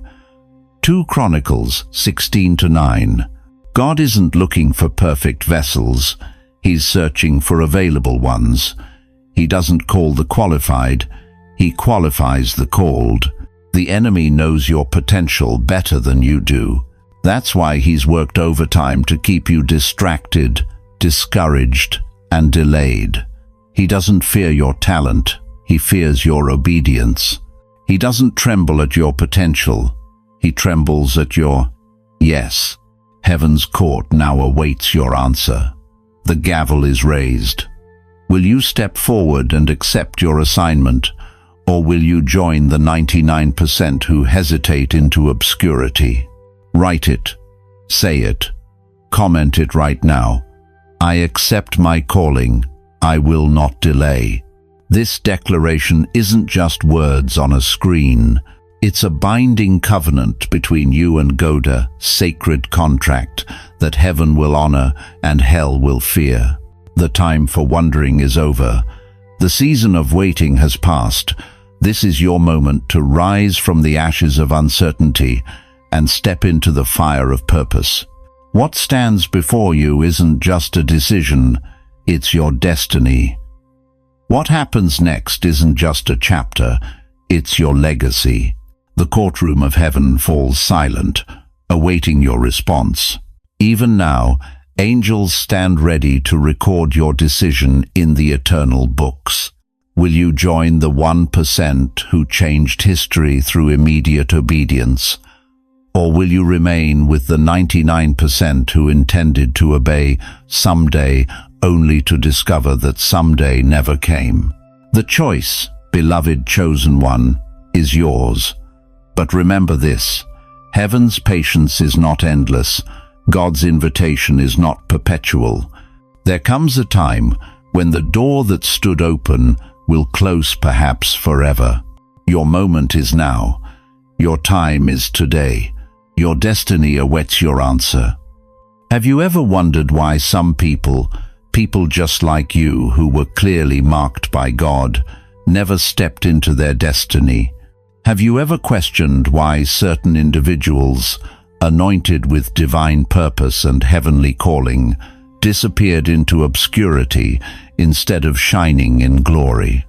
2 Chronicles 16-9. God isn't looking for perfect vessels, He's searching for available ones. He doesn't call the qualified, He qualifies the called. The enemy knows your potential better than you do. That's why he's worked overtime to keep you distracted, discouraged, and delayed. He doesn't fear your talent, he fears your obedience. He doesn't tremble at your potential, he trembles at your yes. Heaven's court now awaits your answer. The gavel is raised. Will you step forward and accept your assignment? Or will you join the 99% who hesitate into obscurity? Write it, say it, comment it right now. I accept my calling, I will not delay. This declaration isn't just words on a screen. It's a binding covenant between you and God, a sacred contract that heaven will honor and hell will fear. The time for wondering is over. The season of waiting has passed. This is your moment to rise from the ashes of uncertainty and step into the fire of purpose. What stands before you isn't just a decision, it's your destiny. What happens next isn't just a chapter, it's your legacy. The courtroom of heaven falls silent, awaiting your response. Even now, angels stand ready to record your decision in the eternal books. Will you join the 1% who changed history through immediate obedience? Or will you remain with the 99% who intended to obey someday only to discover that someday never came? The choice, beloved chosen one, is yours. But remember this, heaven's patience is not endless, God's invitation is not perpetual. There comes a time when the door that stood open will close perhaps forever. Your moment is now. Your time is today. Your destiny awaits your answer. Have you ever wondered why some people just like you who were clearly marked by God, never stepped into their destiny? Have you ever questioned why certain individuals, anointed with divine purpose and heavenly calling, disappeared into obscurity instead of shining in glory?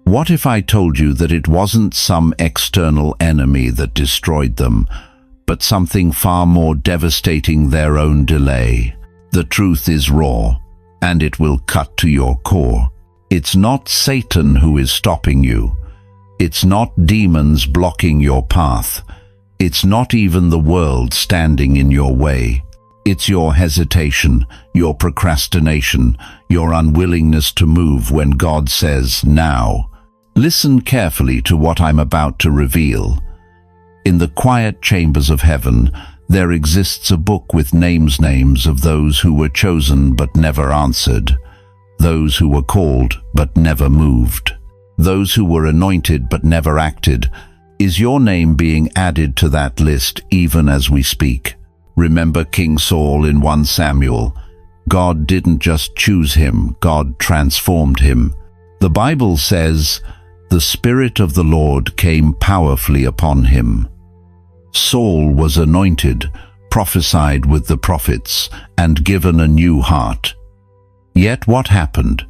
What if I told you that it wasn't some external enemy that destroyed them, but something far more devastating, their own delay? The truth is raw, and it will cut to your core. It's not Satan who is stopping you. It's not demons blocking your path. It's not even the world standing in your way. It's your hesitation, your procrastination, your unwillingness to move when God says, now. Listen carefully to what I'm about to reveal. In the quiet chambers of heaven, there exists a book with names of those who were chosen but never answered, those who were called but never moved. those who were anointed but never acted. Is your name being added to that list even as we speak? Remember King Saul in 1 Samuel. God didn't just choose him, God transformed him. The Bible says, "The Spirit of the Lord came powerfully upon him." Saul was anointed, prophesied with the prophets, and given a new heart. Yet what happened?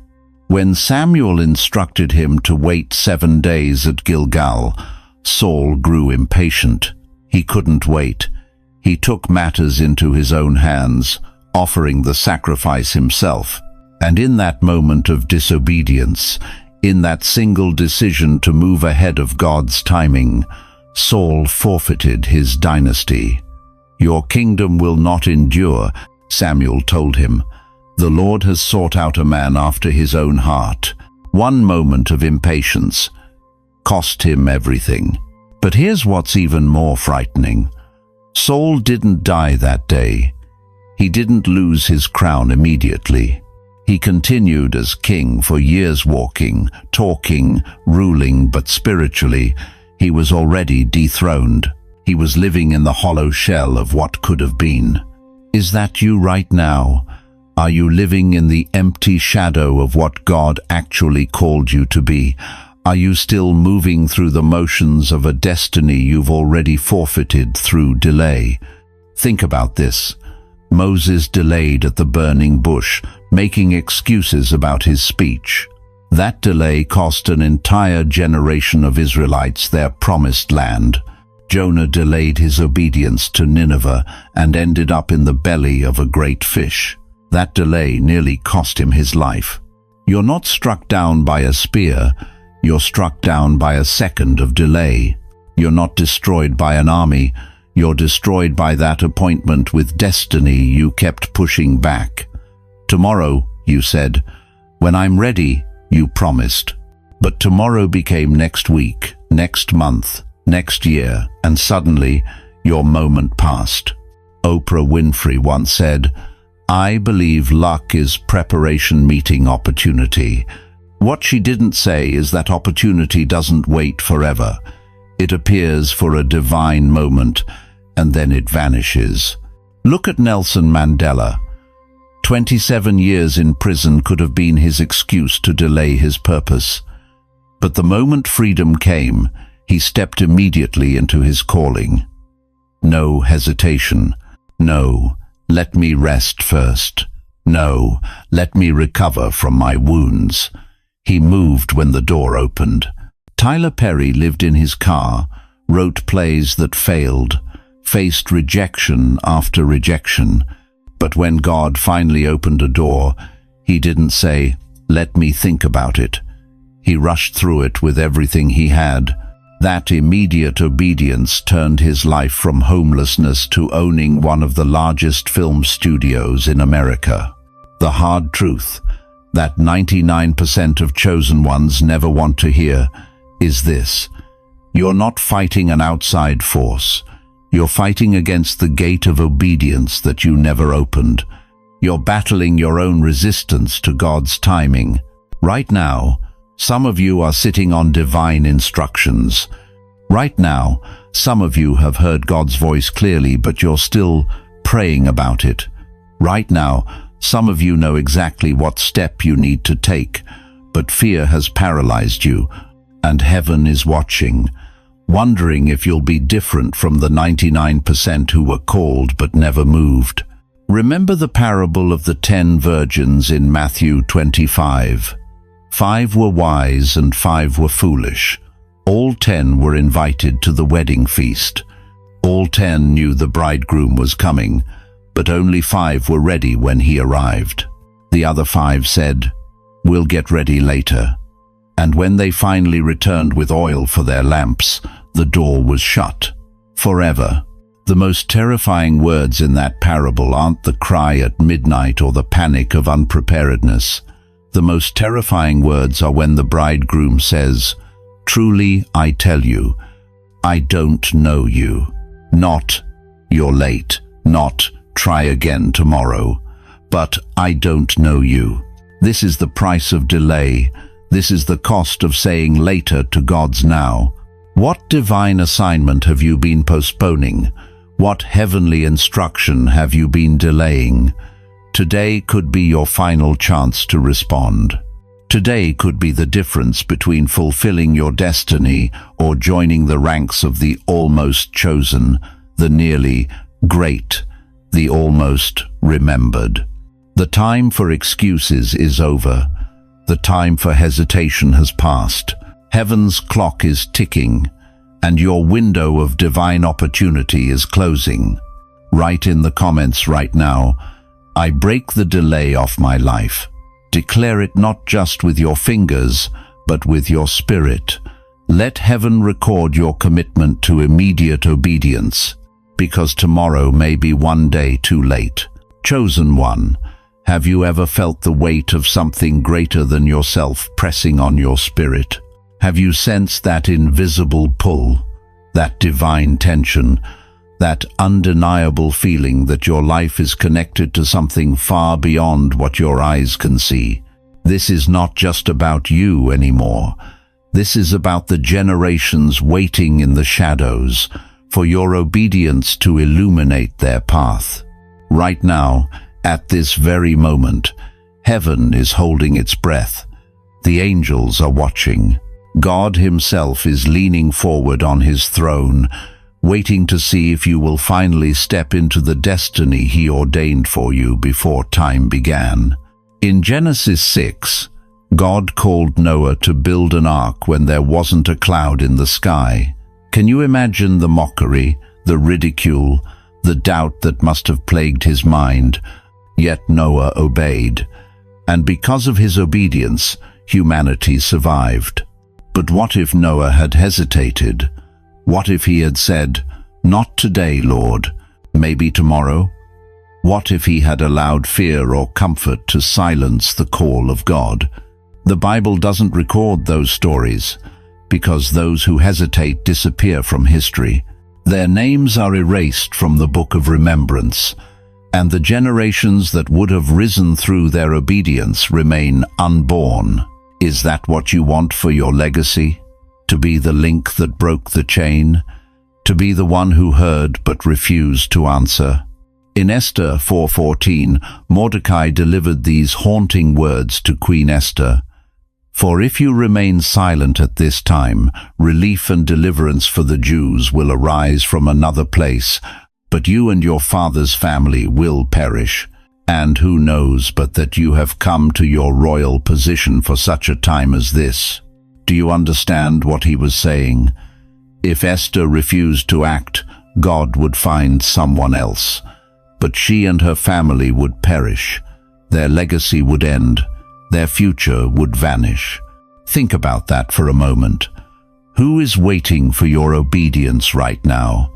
When Samuel instructed him to wait 7 days at Gilgal, Saul grew impatient. He couldn't wait. He took matters into his own hands, offering the sacrifice himself. And in that moment of disobedience, in that single decision to move ahead of God's timing, Saul forfeited his dynasty. "Your kingdom will not endure," Samuel told him. "The Lord has sought out a man after his own heart." One moment of impatience cost him everything. But here's what's even more frightening. Saul didn't die that day. He didn't lose his crown immediately. He continued as king for years, walking, talking, ruling, but spiritually, he was already dethroned. He was living in the hollow shell of what could have been. Is that you right now? Are you living in the empty shadow of what God actually called you to be? Are you still moving through the motions of a destiny you've already forfeited through delay? Think about this. Moses delayed at the burning bush, making excuses about his speech. That delay cost an entire generation of Israelites their promised land. Jonah delayed his obedience to Nineveh and ended up in the belly of a great fish. That delay nearly cost him his life. You're not struck down by a spear, you're struck down by a second of delay. You're not destroyed by an army, you're destroyed by that appointment with destiny you kept pushing back. Tomorrow, you said. When I'm ready, you promised. But tomorrow became next week, next month, next year, and suddenly your moment passed. Oprah Winfrey once said, "I believe luck is preparation meeting opportunity." What she didn't say is that opportunity doesn't wait forever. It appears for a divine moment, and then it vanishes. Look at Nelson Mandela. 27 years in prison could have been his excuse to delay his purpose. But the moment freedom came, he stepped immediately into his calling. No hesitation. No, let me rest first. No, let me recover from my wounds. He moved when the door opened. Tyler Perry lived in his car, wrote plays that failed, faced rejection after rejection. But when God finally opened a door, he didn't say, "Let me think about it." He rushed through it with everything he had. That immediate obedience turned his life from homelessness to owning one of the largest film studios in America. The hard truth, that 99% of chosen ones never want to hear, is this: you're not fighting an outside force. You're fighting against the gate of obedience that you never opened. You're battling your own resistance to God's timing. Right now, some of you are sitting on divine instructions. Right now, some of you have heard God's voice clearly, but you're still praying about it. Right now, some of you know exactly what step you need to take, but fear has paralyzed you, and heaven is watching, wondering if you'll be different from the 99% who were called but never moved. Remember the parable of the 10 virgins in Matthew 25. 5 were wise and 5 were foolish. All 10 were invited to the wedding feast. All 10 knew the bridegroom was coming, but only 5 were ready when he arrived. The other 5 said, "We'll get ready later." And when they finally returned with oil for their lamps, the door was shut forever. The most terrifying words in that parable aren't the cry at midnight or the panic of unpreparedness. The most terrifying words are when the bridegroom says, "Truly, I tell you, I don't know you." Not, "You're late," not, "Try again tomorrow," but, "I don't know you." This is the price of delay. This is the cost of saying later to God's now. What divine assignment have you been postponing? What heavenly instruction have you been delaying? Today could be your final chance to respond. Today could be the difference between fulfilling your destiny or joining the ranks of the almost chosen, the nearly great, the almost remembered. The time for excuses is over. The time for hesitation has passed. Heaven's clock is ticking, and your window of divine opportunity is closing. Write in the comments right now, I break the delay off my life. Declare it not just with your fingers, but with your spirit. Let heaven record your commitment to immediate obedience, because tomorrow may be one day too late. Chosen one, have you ever felt the weight of something greater than yourself pressing on your spirit? Have you sensed that invisible pull, that divine tension, that undeniable feeling that your life is connected to something far beyond what your eyes can see? This is not just about you anymore. This is about the generations waiting in the shadows for your obedience to illuminate their path. Right now, at this very moment, heaven is holding its breath. The angels are watching. God himself is leaning forward on his throne, waiting to see if you will finally step into the destiny he ordained for you before time began. In Genesis 6, God called Noah to build an ark when there wasn't a cloud in the sky. Can you imagine the mockery, the ridicule, the doubt that must have plagued his mind? Yet Noah obeyed, and because of his obedience, humanity survived. But what if Noah had hesitated? What if he had said, "Not today, Lord, maybe tomorrow"? What if he had allowed fear or comfort to silence the call of God? The Bible doesn't record those stories, because those who hesitate disappear from history. Their names are erased from the book of remembrance, and the generations that would have risen through their obedience remain unborn. Is that what you want for your legacy? To be the link that broke the chain? To be the one who heard but refused to answer? In Esther 4:14, Mordecai delivered these haunting words to Queen Esther. For if you remain silent at this time, relief and deliverance for the Jews will arise from another place, but you and your father's family will perish. And who knows but that you have come to your royal position for such a time as this? Do you understand what he was saying? If Esther refused to act, God would find someone else. But she and her family would perish. Their legacy would end. Their future would vanish. Think about that for a moment. Who is waiting for your obedience right now?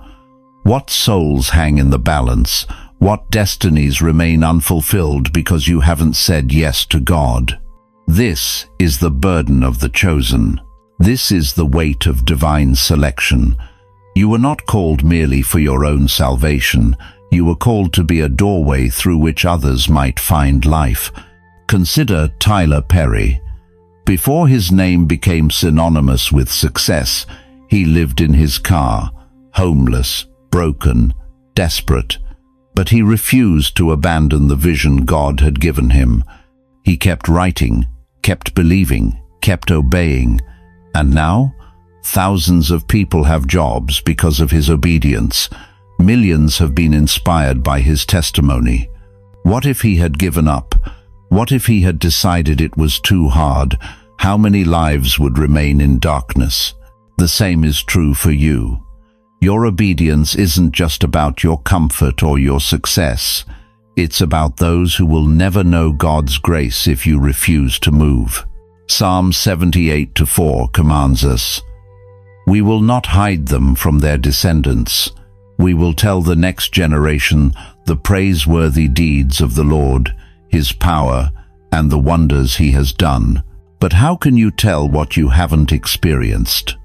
What souls hang in the balance? What destinies remain unfulfilled because you haven't said yes to God? This is the burden of the chosen. This is the weight of divine selection. You were not called merely for your own salvation. You were called to be a doorway through which others might find life. Consider Tyler Perry. Before his name became synonymous with success, he lived in his car, homeless, broken, desperate. But he refused to abandon the vision God had given him. He kept writing, kept believing, kept obeying. And now, thousands of people have jobs because of his obedience. Millions have been inspired by his testimony. What if he had given up? What if he had decided it was too hard? How many lives would remain in darkness? The same is true for you. Your obedience isn't just about your comfort or your success. It's about those who will never know God's grace if you refuse to move. Psalm 78:4 commands us, "We will not hide them from their descendants. We will tell the next generation the praiseworthy deeds of the Lord, his power, and the wonders he has done." But how can you tell what you haven't experienced?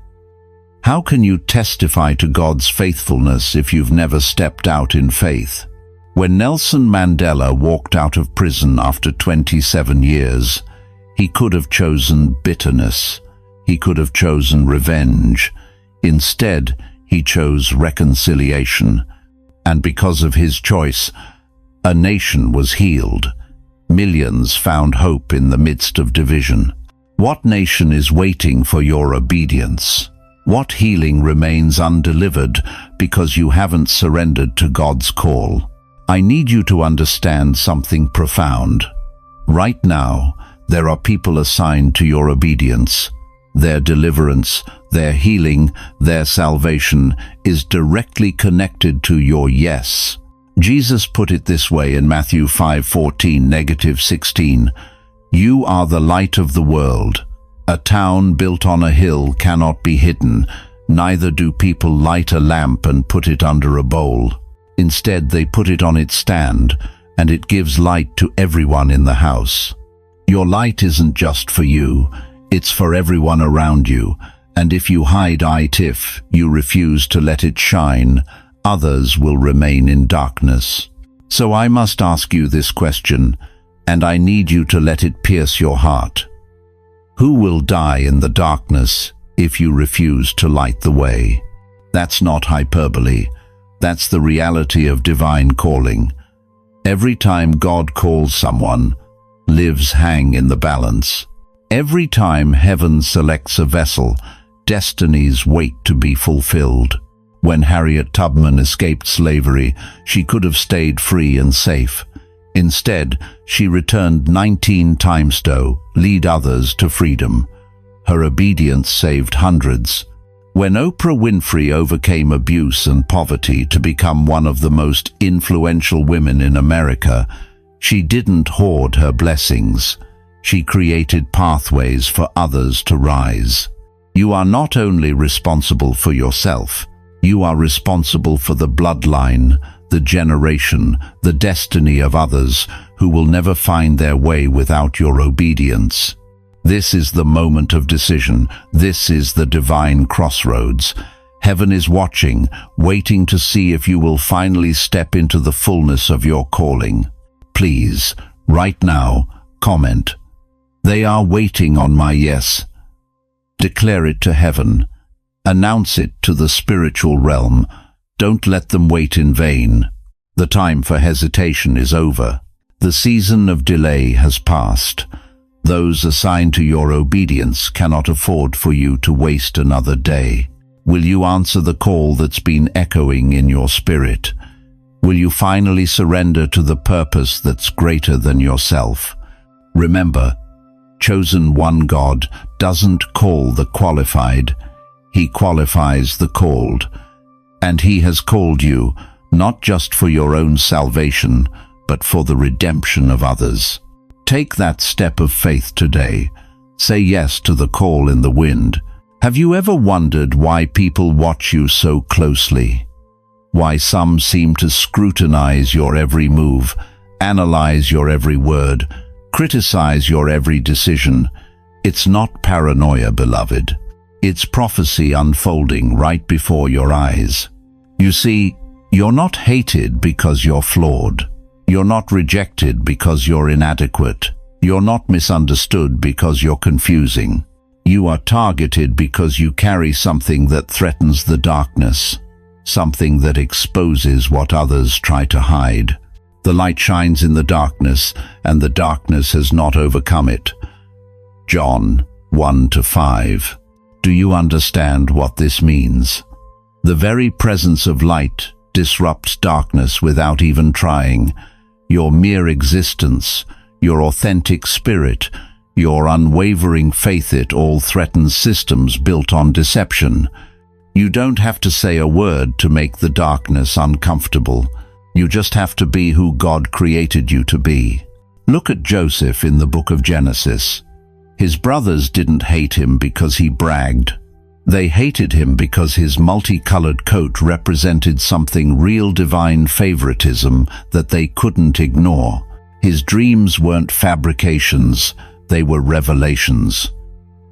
How can you testify to God's faithfulness if you've never stepped out in faith? When Nelson Mandela walked out of prison after 27 years, He could have chosen bitterness. He could have chosen revenge. Instead, he chose reconciliation. And because of his choice, a nation was healed. Millions found hope in the midst of division. What nation is waiting for your obedience? What healing remains undelivered because you haven't surrendered to God's call? I need you to understand something profound. Right now, there are people assigned to your obedience. Their deliverance, their healing, their salvation is directly connected to your yes. Jesus put it this way in Matthew 5:14-16. You are the light of the world. A town built on a hill cannot be hidden, neither do people light a lamp and put it under a bowl. Instead, they put it on its stand, and it gives light to everyone in the house. Your light isn't just for you, it's for everyone around you, and if you hide it, if you refuse to let it shine, others will remain in darkness. So I must ask you this question, and I need you to let it pierce your heart. Who will die in the darkness if you refuse to light the way? That's not hyperbole. That's the reality of divine calling. Every time God calls someone, lives hang in the balance. Every time heaven selects a vessel, destinies wait to be fulfilled. When Harriet Tubman escaped slavery, she could have stayed free and safe. Instead, she returned 19 times to lead others to freedom. Her obedience saved hundreds. When Oprah Winfrey overcame abuse and poverty to become one of the most influential women in America, she didn't hoard her blessings. She created pathways for others to rise. You are not only responsible for yourself, you are responsible for the bloodline, the generation, the destiny of others who will never find their way without your obedience. This is the moment of decision. This is the divine crossroads. Heaven is watching, waiting to see if you will finally step into the fullness of your calling. Please, right now, comment. They are waiting on my yes. Declare it to heaven. Announce it to the spiritual realm. Don't let them wait in vain. The time for hesitation is over. The season of delay has passed. Those assigned to your obedience cannot afford for you to waste another day. Will you answer the call that's been echoing in your spirit? Will you finally surrender to the purpose that's greater than yourself? Remember, chosen one God doesn't call the qualified. He qualifies the called. And He has called you not just for your own salvation, but for the redemption of others. Take that step of faith today. Say yes to the call in the wind. Have you ever wondered why people watch you so closely? Why some seem to scrutinize your every move, analyze your every word, criticize your every decision? It's not paranoia, beloved. It's prophecy unfolding right before your eyes. You see, you're not hated because you're flawed. You're not rejected because you're inadequate. You're not misunderstood because you're confusing. You are targeted because you carry something that threatens the darkness, something that exposes what others try to hide. The light shines in the darkness, and the darkness has not overcome it. John 1-5. Do you understand what this means? The very presence of light disrupts darkness without even trying. Your mere existence, your authentic spirit, your unwavering faith, it all threatens systems built on deception. You don't have to say a word to make the darkness uncomfortable. You just have to be who God created you to be. Look at Joseph in the book of Genesis. His brothers didn't hate him because he bragged. They hated him because his multicolored coat represented something real, divine favoritism that they couldn't ignore. His dreams weren't fabrications, they were revelations.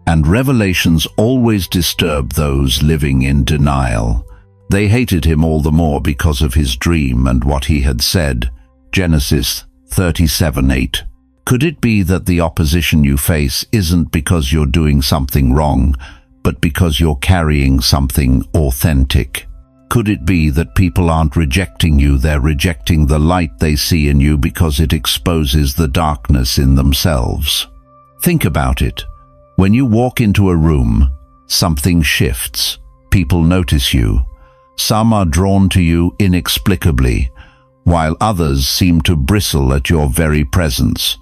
And revelations always disturb those living in denial. They hated him all the more because of his dream and what he had said. Genesis 37:8. Could it be that the opposition you face isn't because you're doing something wrong, but because you're carrying something authentic? Could it be that people aren't rejecting you, they're rejecting the light they see in you because it exposes the darkness in themselves? Think about it. When you walk into a room, something shifts. People notice you. Some are drawn to you inexplicably, while others seem to bristle at your very presence.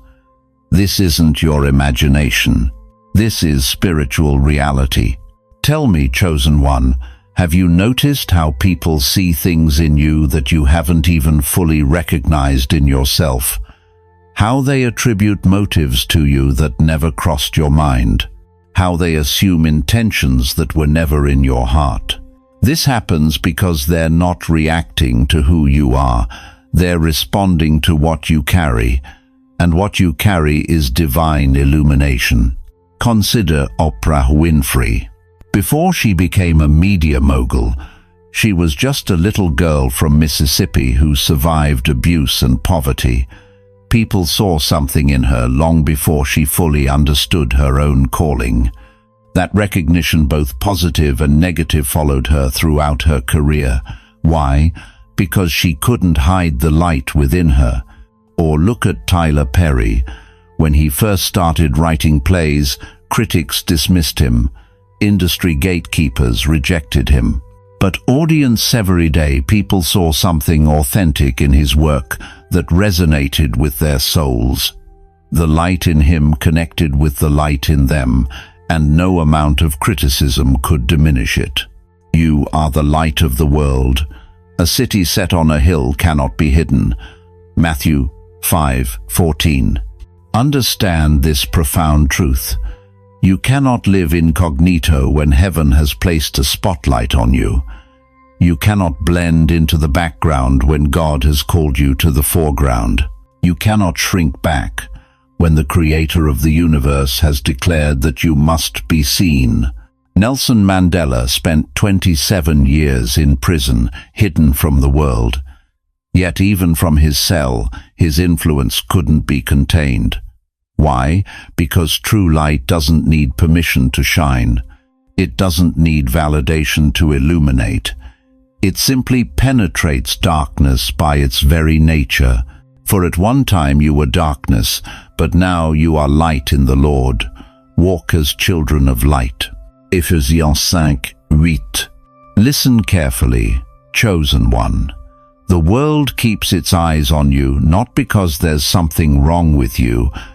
This isn't your imagination. This is spiritual reality. Tell me, chosen one, have you noticed how people see things in you that you haven't even fully recognized in yourself? How they attribute motives to you that never crossed your mind? How they assume intentions that were never in your heart? This happens because they're not reacting to who you are. They're responding to what you carry, and what you carry is divine illumination. Consider Oprah Winfrey. Before she became a media mogul, she was just a little girl from Mississippi who survived abuse and poverty. People saw something in her long before she fully understood her own calling. That recognition, both positive and negative, followed her throughout her career. Why? Because she couldn't hide the light within her. Or look at Tyler Perry. When he first started writing plays, critics dismissed him. Industry gatekeepers rejected him. But audience every day, people saw something authentic in his work that resonated with their souls. The light in him connected with the light in them, and no amount of criticism could diminish it. You are the light of the world. A city set on a hill cannot be hidden. Matthew 5:14. Understand this profound truth. You cannot live incognito when heaven has placed a spotlight on you. You cannot blend into the background when God has called you to the foreground. You cannot shrink back when the Creator of the universe has declared that you must be seen. Nelson Mandela spent 27 years in prison, hidden from the world. Yet even from his cell, his influence couldn't be contained. Why? Because true light doesn't need permission to shine. It doesn't need validation to illuminate. It simply penetrates darkness by its very nature. For at one time you were darkness, but now you are light in the Lord. Walk as children of light. Ephesians 5:8. Listen carefully, chosen one. The world keeps its eyes on you not because there's something wrong with you,